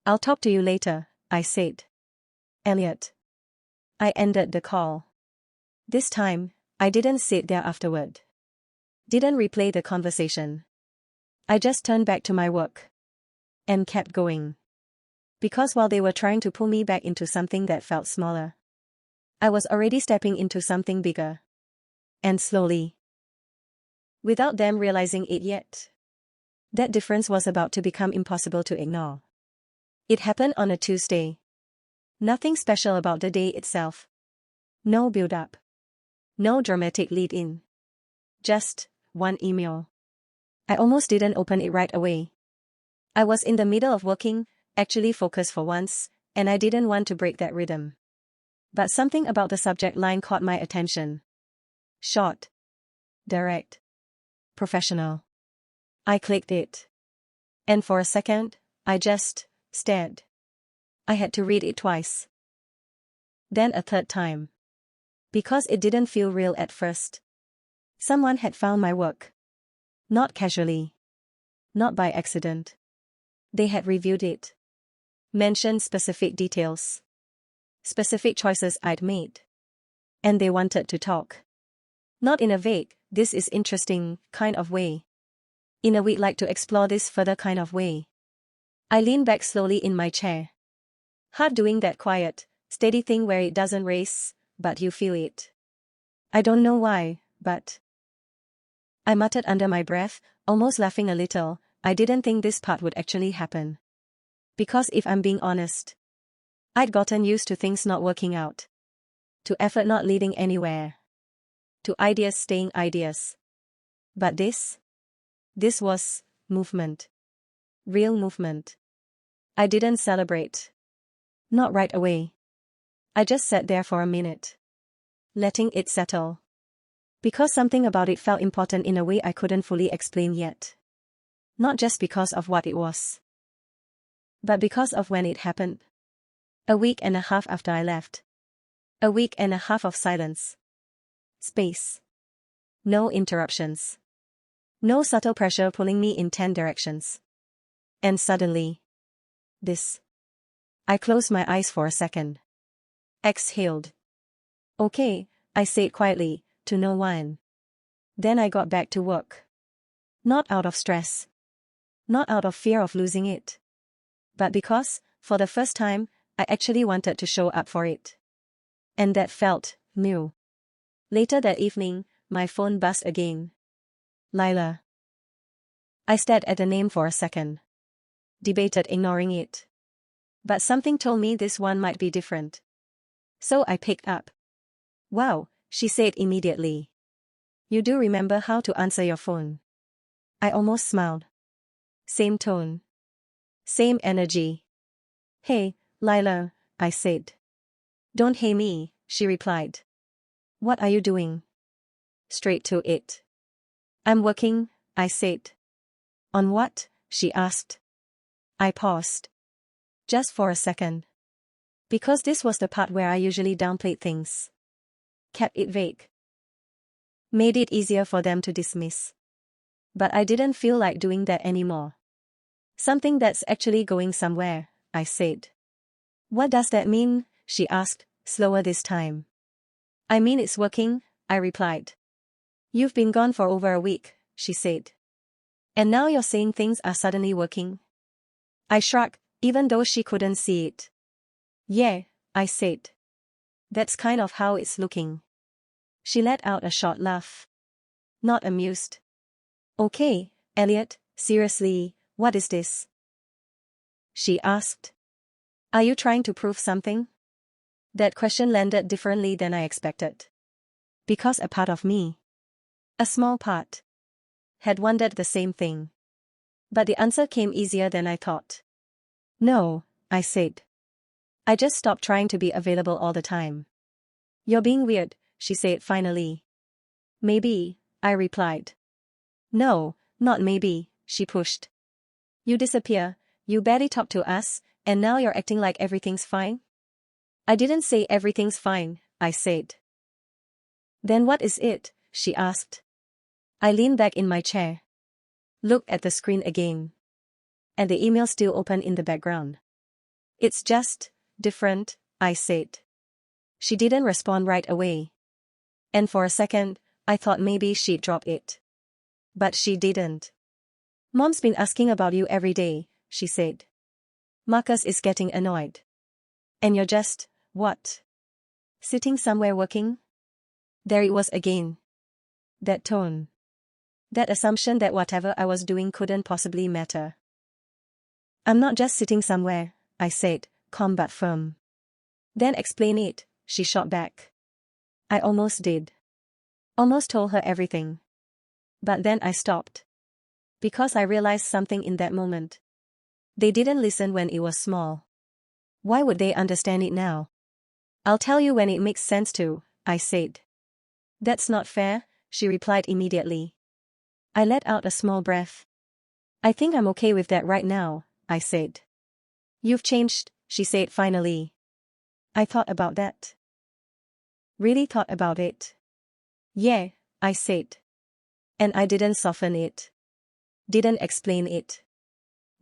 I'll talk to you later, I said. Elliot. I ended the call. This time, I didn't sit there afterward. Didn't replay the conversation. I just turned back to my work. And kept going. Because while they were trying to pull me back into something that felt smaller, I was already stepping into something bigger. And slowly. Without them realizing it yet. That difference was about to become impossible to ignore. It happened on a Tuesday. Nothing special about the day itself. No build-up. No dramatic lead-in. Just one email. I almost didn't open it right away. I was in the middle of working, actually focused for once, and I didn't want to break that rhythm. But something about the subject line caught my attention. Short. Direct. Professional. I clicked it. And for a second, I just stared. I had to read it twice. Then a third time. Because it didn't feel real at first. Someone had found my work. Not casually. Not by accident. They had reviewed it. Mentioned specific details. Specific choices I'd made. And they wanted to talk. Not in a vague, this is interesting, kind of way. In a we'd like to explore this further kind of way. I leaned back slowly in my chair. Hard doing that quiet, steady thing where it doesn't race, but you feel it. I don't know why, but... I muttered under my breath, almost laughing a little. I didn't think this part would actually happen. Because if I'm being honest, I'd gotten used to things not working out. To effort not leading anywhere. To ideas staying ideas. But this was movement. Real movement. I didn't celebrate. Not right away. I just sat there for a minute. Letting it settle. Because something about it felt important in a way I couldn't fully explain yet. Not just because of what it was. But because of when it happened. A week and a half after I left. A week and a half of silence. Space. No interruptions. No subtle pressure pulling me in 10 directions. And suddenly. This. I closed my eyes for a second. Exhaled. Okay, I said quietly, to no one. Then I got back to work. Not out of stress. Not out of fear of losing it. But because, for the first time, I actually wanted to show up for it. And that felt new. Later that evening, my phone buzzed again. Lila. I stared at the name for a second. Debated ignoring it. But something told me this one might be different. So I picked up. Wow, she said immediately. You do remember how to answer your phone. I almost smiled. Same tone. Same energy. Hey, Lila, I said. Don't hey me, she replied. What are you doing? Straight to it. I'm working, I said. On what? She asked. I paused. Just for a second. Because this was the part where I usually downplayed things. Kept it vague. Made it easier for them to dismiss. But I didn't feel like doing that anymore. Something that's actually going somewhere, I said. What does that mean? She asked, slower this time. I mean it's working, I replied. You've been gone for over a week, she said. And now you're saying things are suddenly working? I shrugged, even though she couldn't see it. Yeah, I said. That's kind of how it's looking. She let out a short laugh. Not amused. Okay, Elliot, Seriously, what is this? She asked. Are you trying to prove something? That question landed differently than I expected. Because a part of me, a small part, had wondered the same thing. But the answer came easier than I thought. No, I said. I just stopped trying to be available all the time. You're being weird, she said finally. Maybe, I replied. No, not maybe, she pushed. You disappear, you barely talk to us, and now you're acting like everything's fine? I didn't say everything's fine, I said. Then what is it? She asked. I leaned back in my chair. Looked at the screen again. And the email still open in the background. It's just different, I said. She didn't respond right away. And for a second, I thought maybe she'd drop it. But she didn't. Mom's been asking about you every day, she said. Marcus is getting annoyed. And you're just, what? Sitting somewhere working? There it was again. That tone. That assumption that whatever I was doing couldn't possibly matter. I'm not just sitting somewhere, I said, calm but firm. Then explain it, she shot back. I almost did. Almost told her everything. But then I stopped. Because I realized something in that moment. They didn't listen when it was small. Why would they understand it now? I'll tell you when it makes sense to, I said. That's not fair, she replied immediately. I let out a small breath. I think I'm okay with that right now, I said. You've changed, she said finally. I thought about that. Really thought about it. Yeah, I said. And I didn't soften it. Didn't explain it.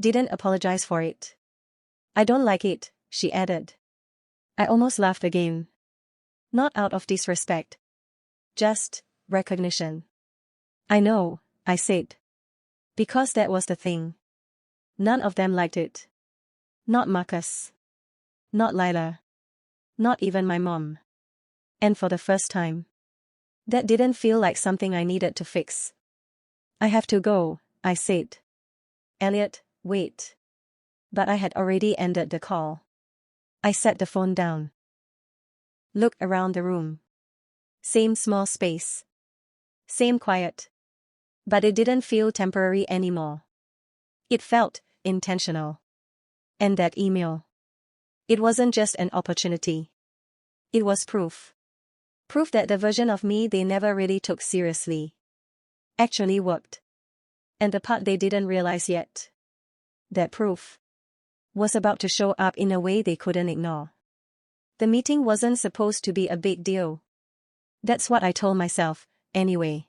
Didn't apologize for it. I don't like it, she added. I almost laughed again. Not out of disrespect. Just recognition. I know, I said. Because that was the thing. None of them liked it. Not Marcus. Not Lila. Not even my mom. And for the first time, that didn't feel like something I needed to fix. I have to go, I said. Elliot, wait. But I had already ended the call. I set the phone down. Looked around the room. Same small space. Same quiet. But it didn't feel temporary anymore. It felt intentional. And that email. It wasn't just an opportunity. It was proof. Proof that the version of me they never really took seriously actually worked. And the part they didn't realize yet. That proof was about to show up in a way they couldn't ignore. The meeting wasn't supposed to be a big deal. That's what I told myself, anyway.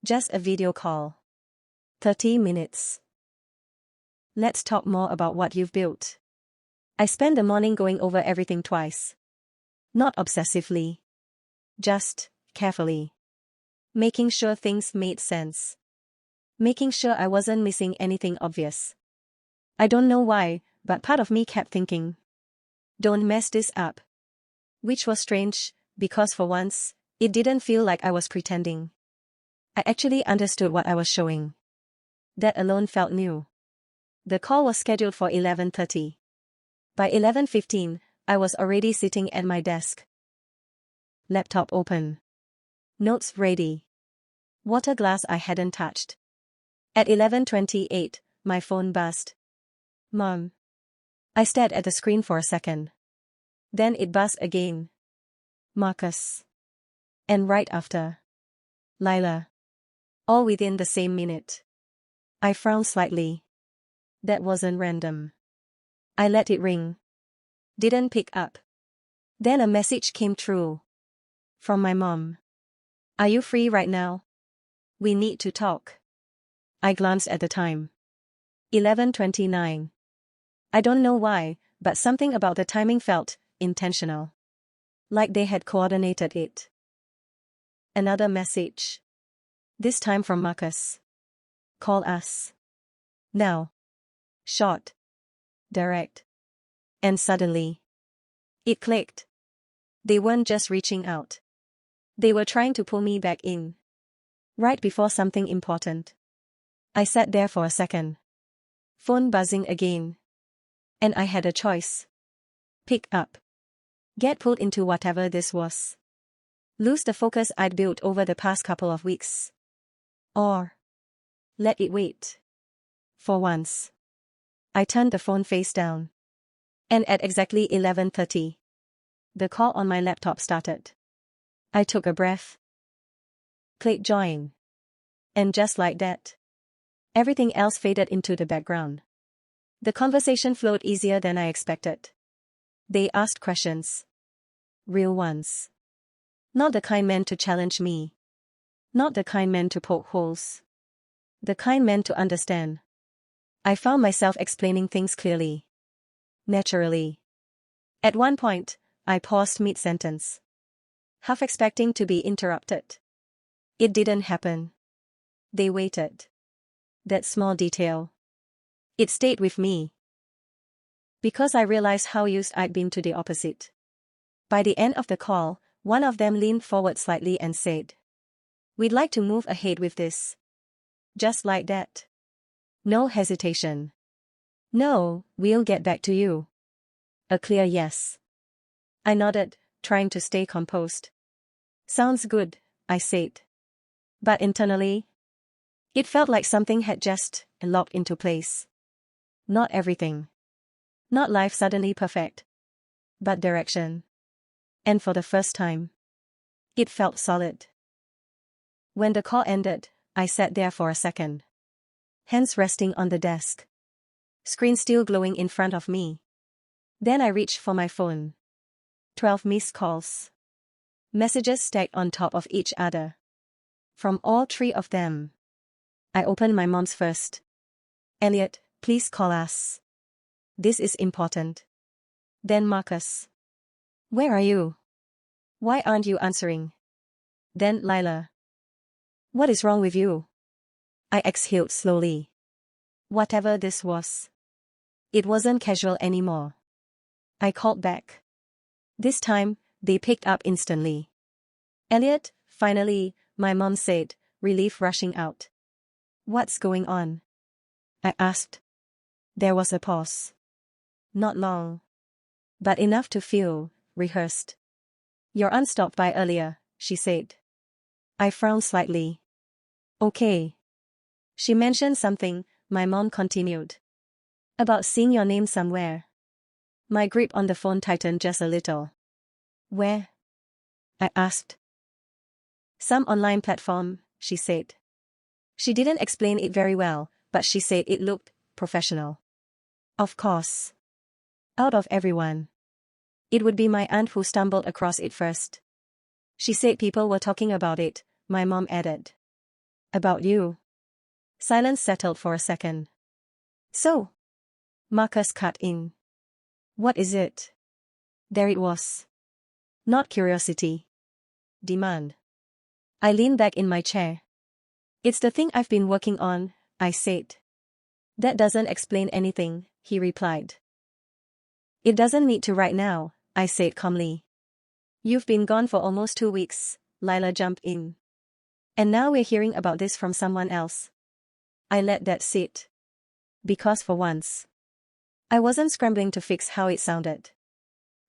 Just a video call. 30 minutes. Let's talk more about what you've built. I spent the morning going over everything twice. Not obsessively. Just carefully. Making sure things made sense. Making sure I wasn't missing anything obvious. I don't know why, but part of me kept thinking, don't mess this up. Which was strange, because for once, it didn't feel like I was pretending. I actually understood what I was showing. That alone felt new. The call was scheduled for 11:30. By 11:15, I was already sitting at my desk. Laptop open. Notes ready. Water glass I hadn't touched. At 11:28, my phone buzzed. Mom. I stared at the screen for a second. Then it buzzed again. Marcus. And right after, Lila. All within the same minute. I frowned slightly. That wasn't random. I let it ring. Didn't pick up. Then a message came through. From my mom. Are you free right now? We need to talk. I glanced at the time. 11:29. I don't know why, but something about the timing felt intentional. Like they had coordinated it. Another message. This time from Marcus. Call us. Now. Short. Direct. And suddenly. It clicked. They weren't just reaching out. They were trying to pull me back in. Right before something important. I sat there for a second. Phone buzzing again. And I had a choice. Pick up. Get pulled into whatever this was. Lose the focus I'd built over the past couple of weeks. Or let it wait. For once. I turned the phone face down. And at exactly 11:30, the call on my laptop started. I took a breath. Click join. And just like that, everything else faded into the background. The conversation flowed easier than I expected. They asked questions. Real ones. Not the kind meant to challenge me. Not the kind meant to poke holes. The kind meant to understand. I found myself explaining things clearly. Naturally. At one point, I paused mid-sentence, half expecting to be interrupted. It didn't happen. They waited. That small detail. It stayed with me. Because I realized how used I'd been to the opposite. By the end of the call, one of them leaned forward slightly and said, "We'd like to move ahead with this." Just like that. No hesitation. "No, we'll get back to you." A clear yes. I nodded, trying to stay composed. "Sounds good," I said. But internally, it felt like something had just locked into place. Not everything. Not life suddenly perfect. But direction. And for the first time, it felt solid. When the call ended, I sat there for a second. Hands resting on the desk. Screen still glowing in front of me. Then I reached for my phone. 12 missed calls. Messages stacked on top of each other. From all three of them. I opened my mom's first. "Elliot, please call us. This is important." Then Marcus. "Where are you? Why aren't you answering?" Then Lila. "What is wrong with you?" I exhaled slowly. Whatever this was, it wasn't casual anymore. I called back. This time, they picked up instantly. "Elliot, finally," my mom said, relief rushing out. "What's going on?" I asked. There was a pause. Not long. But enough to feel rehearsed. "Your aunt stopped by earlier," she said. I frowned slightly. "Okay." "She mentioned something," my mom continued. "About seeing your name somewhere." My grip on the phone tightened just a little. "Where?" I asked. "Some online platform," she said. She didn't explain it very well, but she said it looked professional. Of course. Out of everyone, it would be my aunt who stumbled across it first. She said people were talking about it, my mom added. "About you?" Silence settled for a second. "So?" Marcus cut in. "What is it?" There it was. Not curiosity. Demand. I leaned back in my chair. "It's the thing I've been working on," I said. "That doesn't explain anything," he replied. "It doesn't need to right now," I said calmly. "You've been gone for almost 2 weeks," Lila jumped in. "And now we're hearing about this from someone else." I let that sit. Because for once, I wasn't scrambling to fix how it sounded.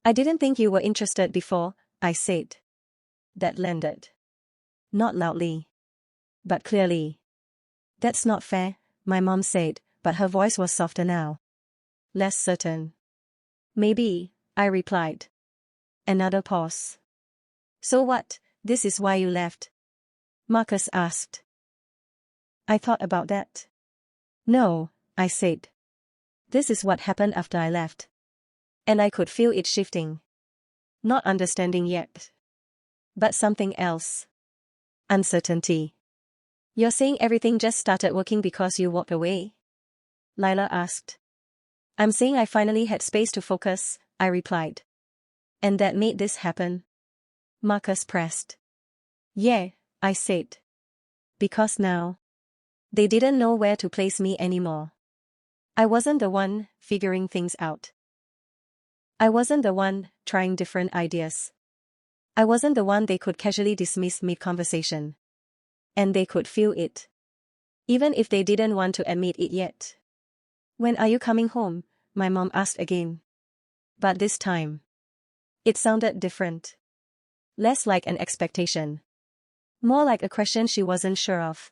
"I didn't think you were interested before," I said. That landed. Not loudly, but clearly. "That's not fair," my mom said, but her voice was softer now. Less certain. "Maybe," I replied. Another pause. "So what, this is why you left?" Marcus asked. I thought about that. "No," I said. "This is what happened after I left." And I could feel it shifting. Not understanding yet. But something else. Uncertainty. "You're saying everything just started working because you walked away?" Lila asked. "I'm saying I finally had space to focus," I replied. "And that made this happen?" Marcus pressed. "Yeah," I said. "Because now, they didn't know where to place me anymore. I wasn't the one figuring things out. I wasn't the one trying different ideas. I wasn't the one they could casually dismiss mid-conversation. And they could feel it. even if they didn't want to admit it yet. When are you coming home? My mom asked again. But this time, it sounded different. Less like an expectation. More like a question she wasn't sure of.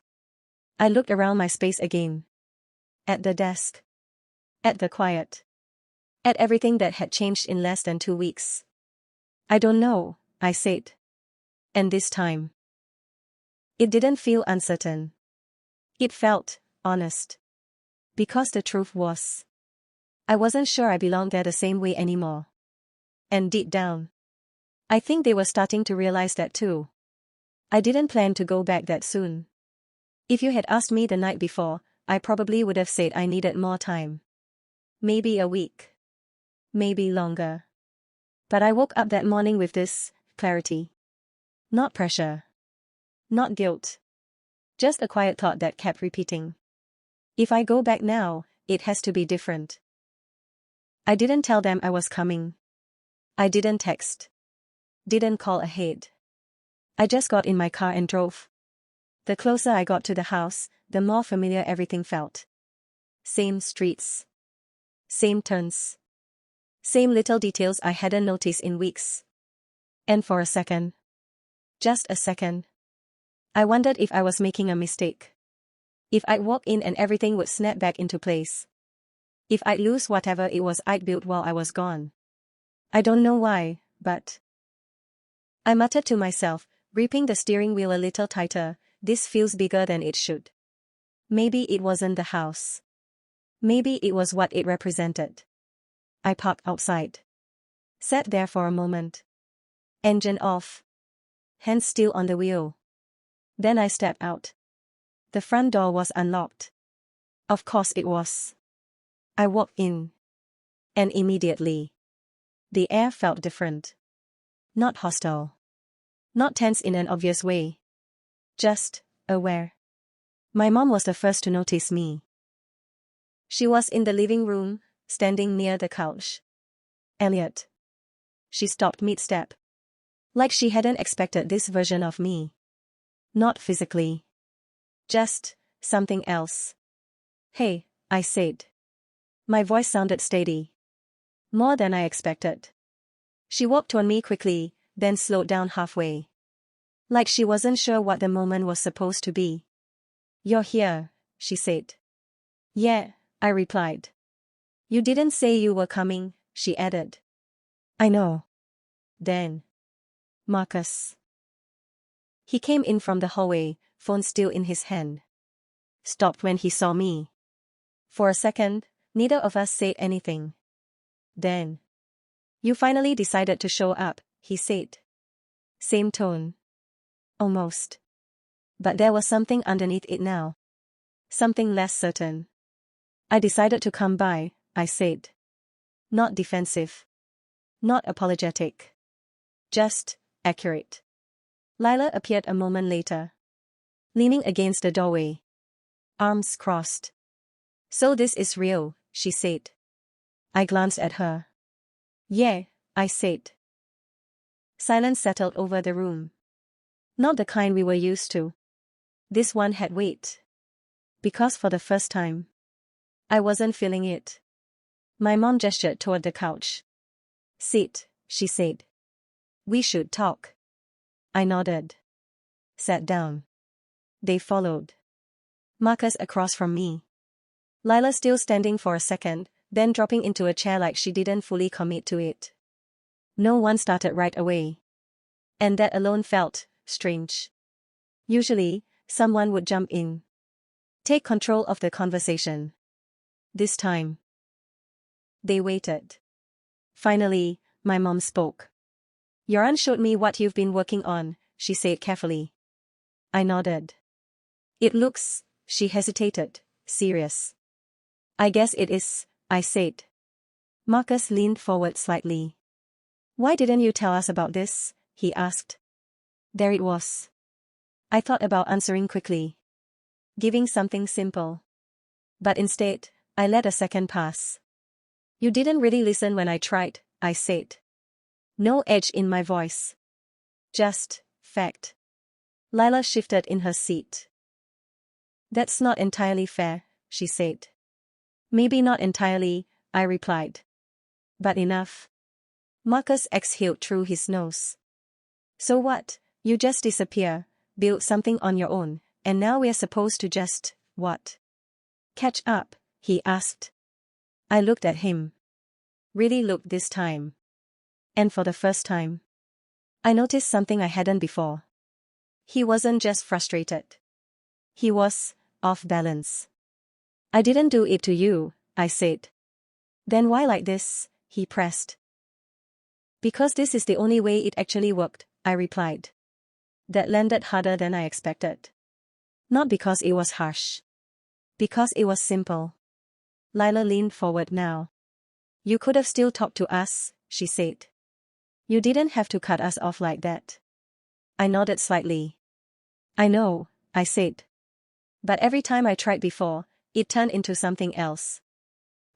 I looked around my space again. At the desk. At the quiet. At everything that had changed in less than 2 weeks. I don't know, I said. And this time, it didn't feel uncertain. It felt honest. Because the truth was, I wasn't sure I belonged there the same way anymore. And deep down, I think they were starting to realize that too. I didn't plan to go back that soon. If you had asked me the night before, I probably would have said I needed more time. Maybe a week. Maybe longer. But I woke up that morning with this clarity. Not pressure. Not guilt. Just a quiet thought that kept repeating. If I go back now, it has to be different. I didn't tell them I was coming. I didn't text. Didn't call ahead. I just got in my car and drove. The closer I got to the house, the more familiar everything felt. Same streets. Same turns. Same little details I hadn't noticed in weeks. And for a second. Just a second. I wondered if I was making a mistake. If I'd walk in and everything would snap back into place. If I'd lose whatever it was I'd built while I was gone. I don't know why, but I muttered to myself, gripping the steering wheel a little tighter, this feels bigger than it should. Maybe it wasn't the house. Maybe it was what it represented. I parked outside. Sat there for a moment. Engine off. Hands still on the wheel. Then I stepped out. The front door was unlocked. Of course it was. I walked in. And immediately, the air felt different. Not hostile. Not tense in an obvious way. Just aware. My mom was the first to notice me. She was in the living room, standing near the couch. Elliot. She stopped mid-step. Like she hadn't expected this version of me. Not physically. Just something else. Hey, I said. My voice sounded steady. More than I expected. She walked toward me quickly, then slowed down halfway. Like she wasn't sure what the moment was supposed to be. You're here, she said. Yeah, I replied. You didn't say you were coming, she added. I know. Then. Marcus. He came in from the hallway, phone still in his hand. Stopped when he saw me. For a second, neither of us said anything. Then. You finally decided to show up, he said. Same tone. Almost. But there was something underneath it now. Something less certain. I decided to come by, I said. Not defensive. Not apologetic. Just accurate. Lila appeared a moment later. Leaning against the doorway. Arms crossed. So this is real, she said. I glanced at her. Yeah, I said. Silence settled over the room. Not the kind we were used to. This one had weight. Because for the first time, I wasn't feeling it. My mom gestured toward the couch. Sit, she said. We should talk. I nodded. Sat down. They followed. Marcus across from me. Lila still standing for a second, then dropping into a chair like she didn't fully commit to it. No one started right away. And that alone felt strange. Usually, someone would jump in. Take control of the conversation. This time, they waited. Finally, my mom spoke. Yoran showed me what you've been working on, she said carefully. I nodded. It looks, she hesitated, serious. I guess it is, I said. Marcus leaned forward slightly. Why didn't you tell us about this? He asked. There it was. I thought about answering quickly. Giving something simple. But instead, I let a second pass. You didn't really listen when I tried, I said. No edge in my voice. Just fact. Lila shifted in her seat. That's not entirely fair, she said. Maybe not entirely, I replied. But enough. Marcus exhaled through his nose. So what? You just disappear, build something on your own, and now we're supposed to just, what? Catch up, he asked. I looked at him. Really looked this time. And for the first time, I noticed something I hadn't before. He wasn't just frustrated. He was off balance. I didn't do it to you, I said. Then why like this? He pressed. Because this is the only way it actually worked, I replied. That landed harder than I expected. Not because it was harsh. Because it was simple. Lila leaned forward now. You could have still talked to us, she said. You didn't have to cut us off like that. I nodded slightly. I know, I said. But every time I tried before, it turned into something else.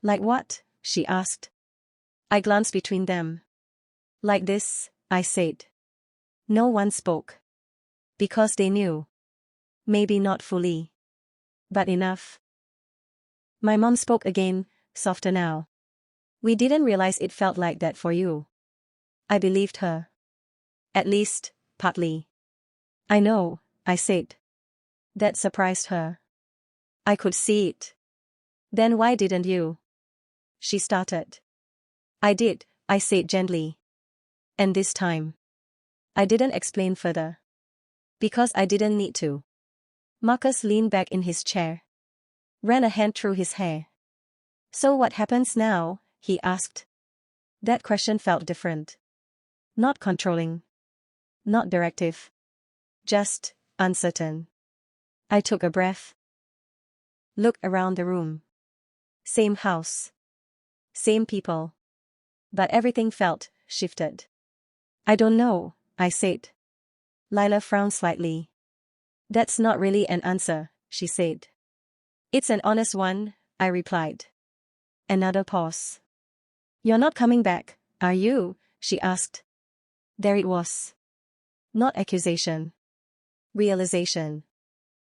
Like what? She asked. I glanced between them. Like this, I said. No one spoke. Because they knew. Maybe not fully. But enough. My mom spoke again, softer now. We didn't realize it felt like that for you. I believed her. At least, partly. I know, I said. That surprised her. I could see it. Then why didn't you? She started. I did, I said gently. And this time, I didn't explain further. Because I didn't need to. Marcus leaned back in his chair. Ran a hand through his hair. So what happens now? He asked. That question felt different. Not controlling. Not directive. Just uncertain. I took a breath. Looked around the room. Same house. Same people. But everything felt shifted. I don't know, I said. Lila frowned slightly. That's not really an answer, she said. It's an honest one, I replied. Another pause. You're not coming back, are you? She asked. There it was. Not accusation. Realization.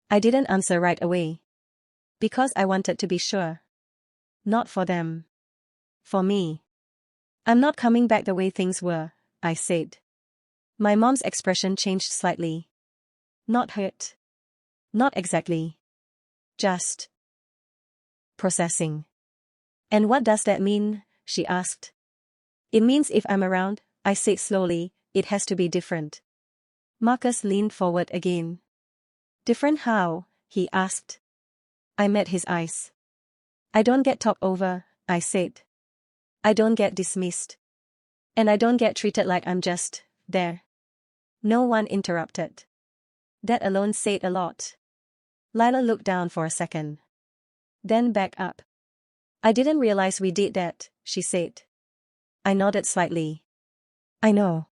I didn't answer right away. Because I wanted to be sure. Not for them. For me. I'm not coming back the way things were, I said. My mom's expression changed slightly. Not hurt. Not exactly. Just processing. And what does that mean? She asked. It means if I'm around, I said slowly, it has to be different. Marcus leaned forward again. Different how? He asked. I met his eyes. I don't get talked over, I said. I don't get dismissed. And I don't get treated like I'm just there. No one interrupted. That alone said a lot. Lila looked down for a second. Then back up. I didn't realize we did that, she said. I nodded slightly. I know.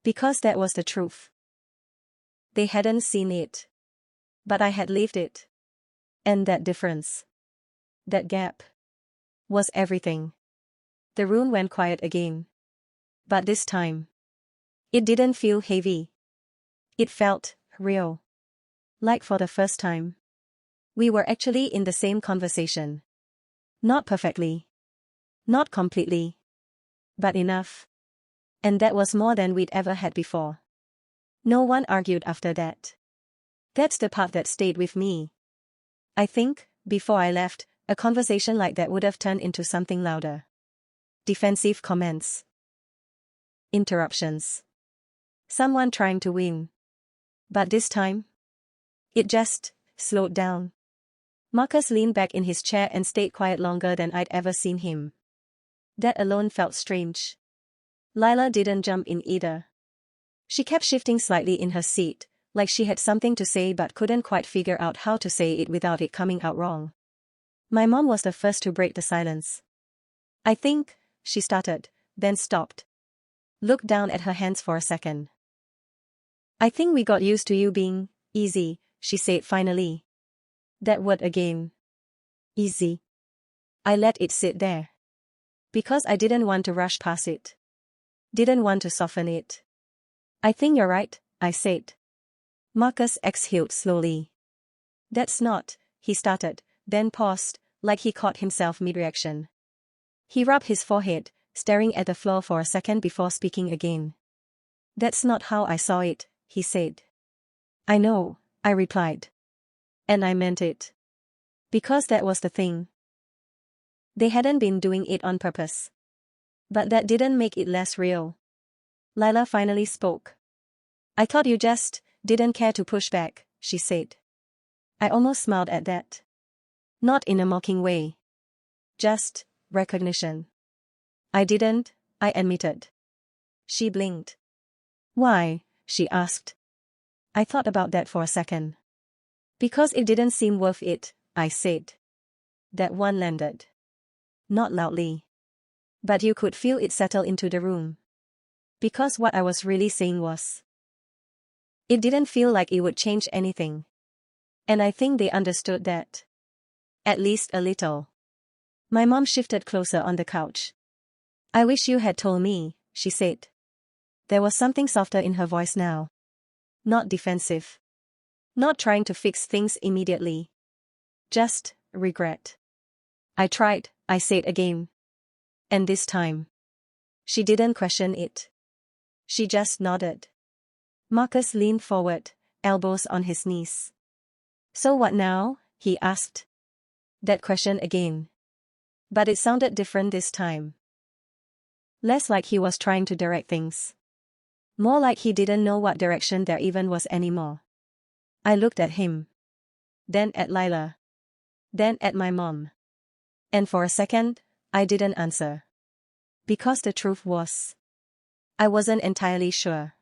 Because that was the truth. They hadn't seen it. But I had lived it. And that difference. That gap. Was everything. The room went quiet again. But this time. It didn't feel heavy. It felt real. Like for the first time. We were actually in the same conversation. Not perfectly. Not completely. But enough. And that was more than we'd ever had before. No one argued after that. That's the part that stayed with me. I think, before I left, a conversation like that would have turned into something louder. Defensive comments. Interruptions. Someone trying to win. But this time, it just slowed down. Marcus leaned back in his chair and stayed quiet longer than I'd ever seen him. That alone felt strange. Lila didn't jump in either. She kept shifting slightly in her seat, like she had something to say but couldn't quite figure out how to say it without it coming out wrong. My mom was the first to break the silence. I think, she started, then stopped. Looked down at her hands for a second. I think we got used to you being easy, she said finally. That word again. Easy. I let it sit there. Because I didn't want to rush past it. Didn't want to soften it. I think you're right, I said. Marcus exhaled slowly. That's not, he started, then paused, like he caught himself mid-reaction. He rubbed his forehead, staring at the floor for a second before speaking again. That's not how I saw it, he said. I know, I replied. And I meant it. Because that was the thing. They hadn't been doing it on purpose. But that didn't make it less real. Lila finally spoke. I thought you just didn't care to push back, she said. I almost smiled at that. Not in a mocking way. Just recognition. I didn't, I admitted. She blinked. Why? She asked. I thought about that for a second. Because it didn't seem worth it, I said. That one landed. Not loudly. But you could feel it settle into the room. Because what I was really saying was, it didn't feel like it would change anything. And I think they understood that. At least a little. My mom shifted closer on the couch. I wish you had told me, she said. There was something softer in her voice now. Not defensive. Not trying to fix things immediately. Just regret. I tried, I said again. And this time. She didn't question it. She just nodded. Marcus leaned forward, elbows on his knees. So what now? He asked. That question again. But it sounded different this time. Less like he was trying to direct things. More like he didn't know what direction there even was anymore. I looked at him. Then at Lila. Then at my mom. And for a second, I didn't answer. Because the truth was, I wasn't entirely sure.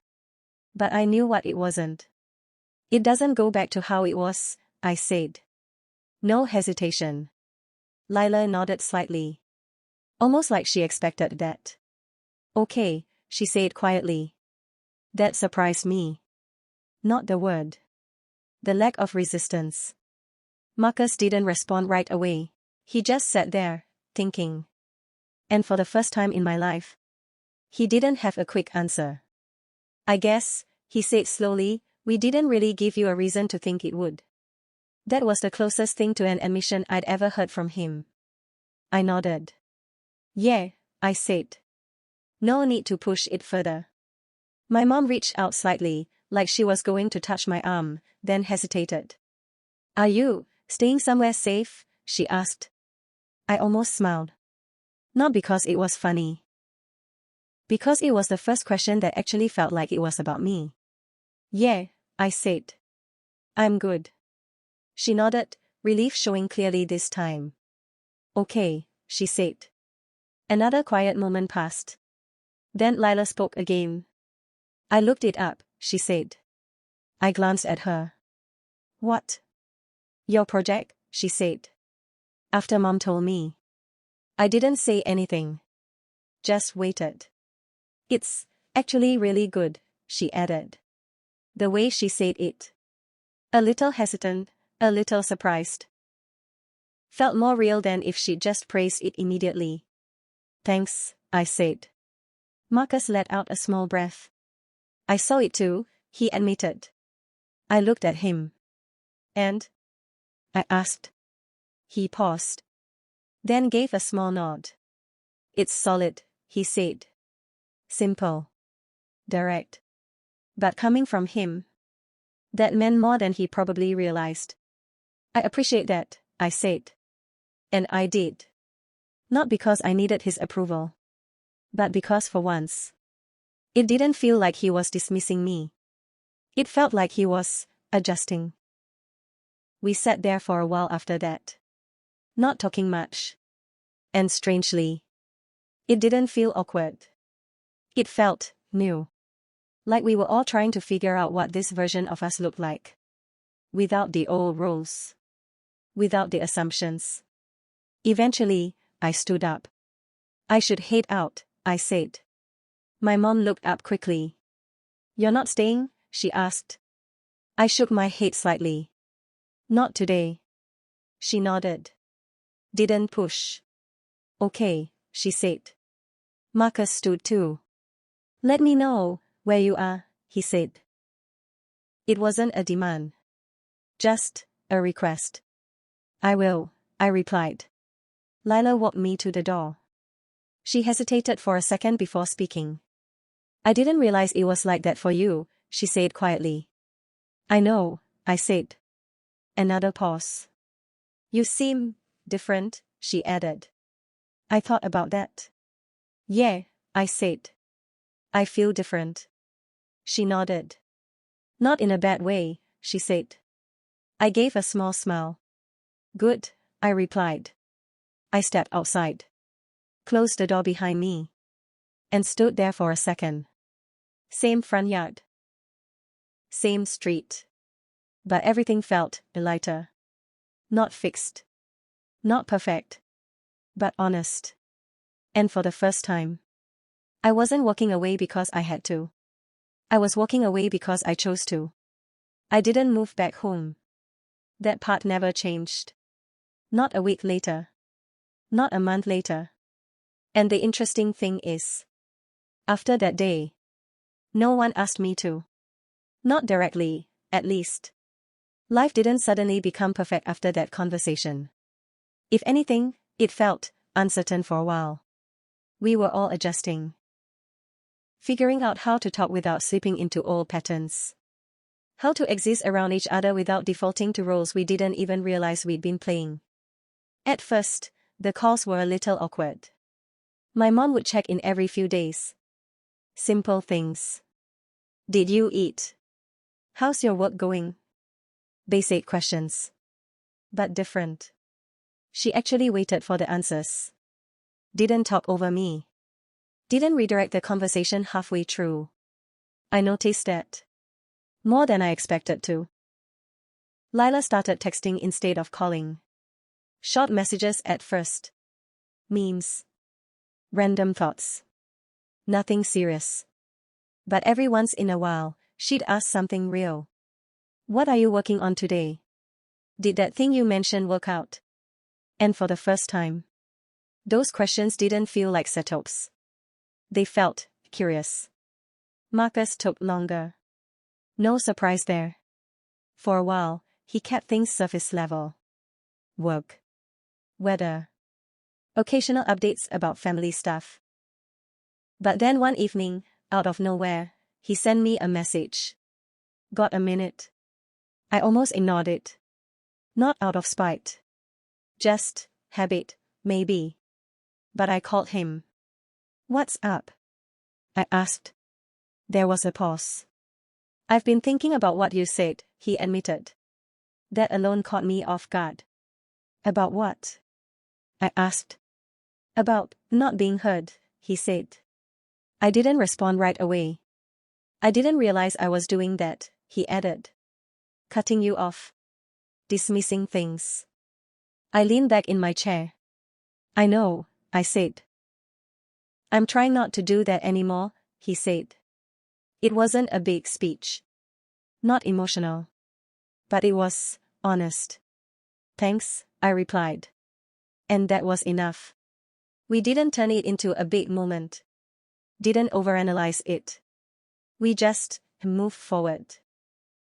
But I knew what it wasn't. It doesn't go back to how it was, I said. No hesitation. Lila nodded slightly. Almost like she expected that. Okay, she said quietly. That surprised me. Not the word. The lack of resistance. Marcus didn't respond right away. He just sat there, thinking. And for the first time in my life, he didn't have a quick answer. I guess, he said slowly, we didn't really give you a reason to think it would. That was the closest thing to an admission I'd ever heard from him. I nodded. Yeah, I said. No need to push it further. My mom reached out slightly, like she was going to touch my arm, then hesitated. Are you staying somewhere safe? She asked. I almost smiled. Not because it was funny. Because it was the first question that actually felt like it was about me. Yeah, I said. I'm good. She nodded, relief showing clearly this time. Okay, she said. Another quiet moment passed. Then Lila spoke again. I looked it up, she said. I glanced at her. What? Your project, she said. After Mom told me. I didn't say anything. Just waited. It's actually really good, she added. The way she said it. A little hesitant, a little surprised. Felt more real than if she'd just praised it immediately. Thanks, I said. Marcus let out a small breath. I saw it too, he admitted. I looked at him. And? I asked. He paused. Then gave a small nod. It's solid, he said. Simple. Direct. But coming from him, that meant more than he probably realized. I appreciate that, I said. And I did. Not because I needed his approval. But because for once, it didn't feel like he was dismissing me. It felt like he was adjusting. We sat there for a while after that. Not talking much. And strangely, it didn't feel awkward. It felt new. Like we were all trying to figure out what this version of us looked like. Without the old rules. Without the assumptions. Eventually, I stood up. I should head out, I said. My mom looked up quickly. You're not staying? She asked. I shook my head slightly. Not today. She nodded. Didn't push. Okay, she said. Marcus stood too. Let me know where you are, he said. It wasn't a demand. Just a request. I will, I replied. Lila walked me to the door. She hesitated for a second before speaking. I didn't realize it was like that for you, she said quietly. I know, I said. Another pause. You seem different, she added. I thought about that. Yeah, I said. I feel different. She nodded. Not in a bad way, she said. I gave a small smile. Good, I replied. I stepped outside. Closed the door behind me. And stood there for a second. Same front yard. Same street. But everything felt lighter. Not fixed. Not perfect. But honest. And for the first time, I wasn't walking away because I had to. I was walking away because I chose to. I didn't move back home. That part never changed. Not a week later. Not a month later. And the interesting thing is, after that day, no one asked me to. Not directly, at least. Life didn't suddenly become perfect after that conversation. If anything, it felt uncertain for a while. We were all adjusting. Figuring out how to talk without slipping into old patterns. How to exist around each other without defaulting to roles we didn't even realize we'd been playing. At first, the calls were a little awkward. My mom would check in every few days. Simple things. Did you eat? How's your work going? Basic questions. But different. She actually waited for the answers. Didn't talk over me. Didn't redirect the conversation halfway through. I noticed that. More than I expected to. Lila started texting instead of calling. Short messages at first. Memes. Random thoughts. Nothing serious. But every once in a while, she'd ask something real. What are you working on today? Did that thing you mentioned work out? And for the first time, those questions didn't feel like setups. They felt curious. Marcus took longer. No surprise there. For a while, he kept things surface level. Work. Weather. Occasional updates about family stuff. But then one evening, out of nowhere, he sent me a message. Got a minute? I almost ignored it. Not out of spite. Just habit, maybe. But I called him. What's up? I asked. There was a pause. I've been thinking about what you said, he admitted. That alone caught me off guard. About what? I asked. About not being heard, he said. I didn't respond right away. I didn't realize I was doing that, he added. Cutting you off. Dismissing things. I leaned back in my chair. I know, I said. I'm trying not to do that anymore, he said. It wasn't a big speech. Not emotional. But it was honest. Thanks, I replied. And that was enough. We didn't turn it into a big moment. Didn't overanalyze it. We just moved forward.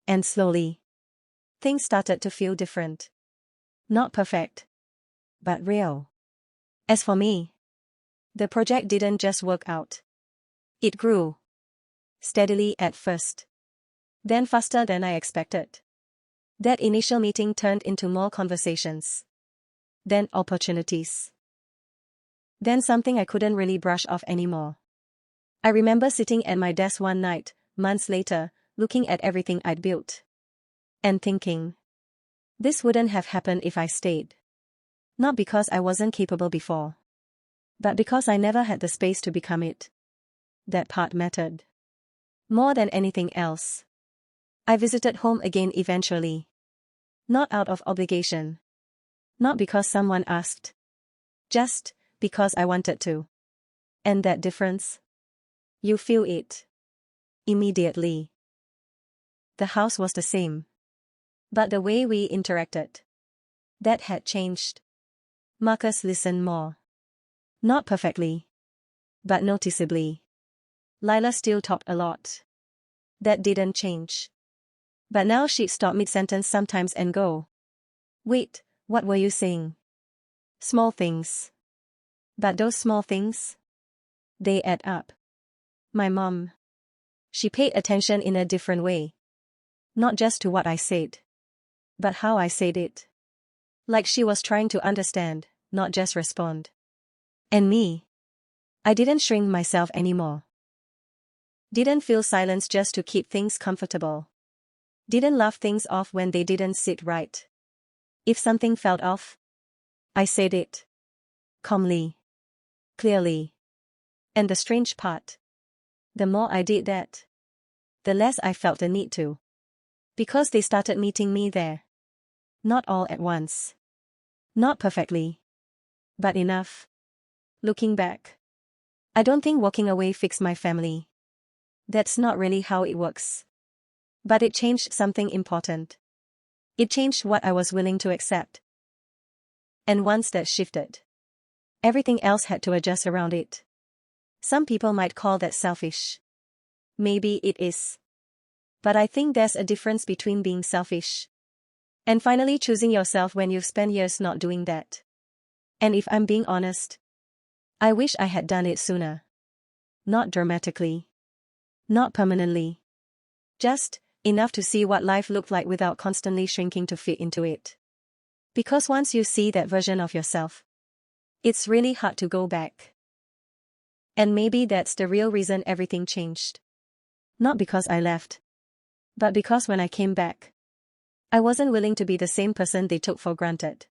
And slowly, things started to feel different. Not perfect. But real. As for me, the project didn't just work out. It grew. Steadily at first. Then faster than I expected. That initial meeting turned into more conversations. Then opportunities. Then something I couldn't really brush off anymore. I remember sitting at my desk one night, months later, looking at everything I'd built. And thinking. This wouldn't have happened if I stayed. Not because I wasn't capable before. But because I never had the space to become it. That part mattered. More than anything else. I visited home again eventually. Not out of obligation. Not because someone asked. Just because I wanted to. And that difference? You feel it. Immediately. The house was the same. But the way we interacted. That had changed. Marcus listened more. Not perfectly. But noticeably. Lila still talked a lot. That didn't change. But now she'd stop mid-sentence sometimes and go, Wait, what were you saying? Small things. But those small things? They add up. My mom. She paid attention in a different way. Not just to what I said, but how I said it. Like she was trying to understand, not just respond. And me. I didn't shrink myself anymore. Didn't feel silence just to keep things comfortable. Didn't laugh things off when they didn't sit right. If something felt off, I said it. Calmly. Clearly. And the strange part. The more I did that, the less I felt the need to. Because they started meeting me there. Not all at once. Not perfectly. But enough. Looking back, I don't think walking away fixed my family. That's not really how it works. But it changed something important. It changed what I was willing to accept. And once that shifted, everything else had to adjust around it. Some people might call that selfish. Maybe it is. But I think there's a difference between being selfish and finally choosing yourself when you've spent years not doing that. And if I'm being honest, I wish I had done it sooner. Not dramatically. Not permanently. Just enough to see what life looked like without constantly shrinking to fit into it. Because once you see that version of yourself, it's really hard to go back. And maybe that's the real reason everything changed. Not because I left, but because when I came back, I wasn't willing to be the same person they took for granted.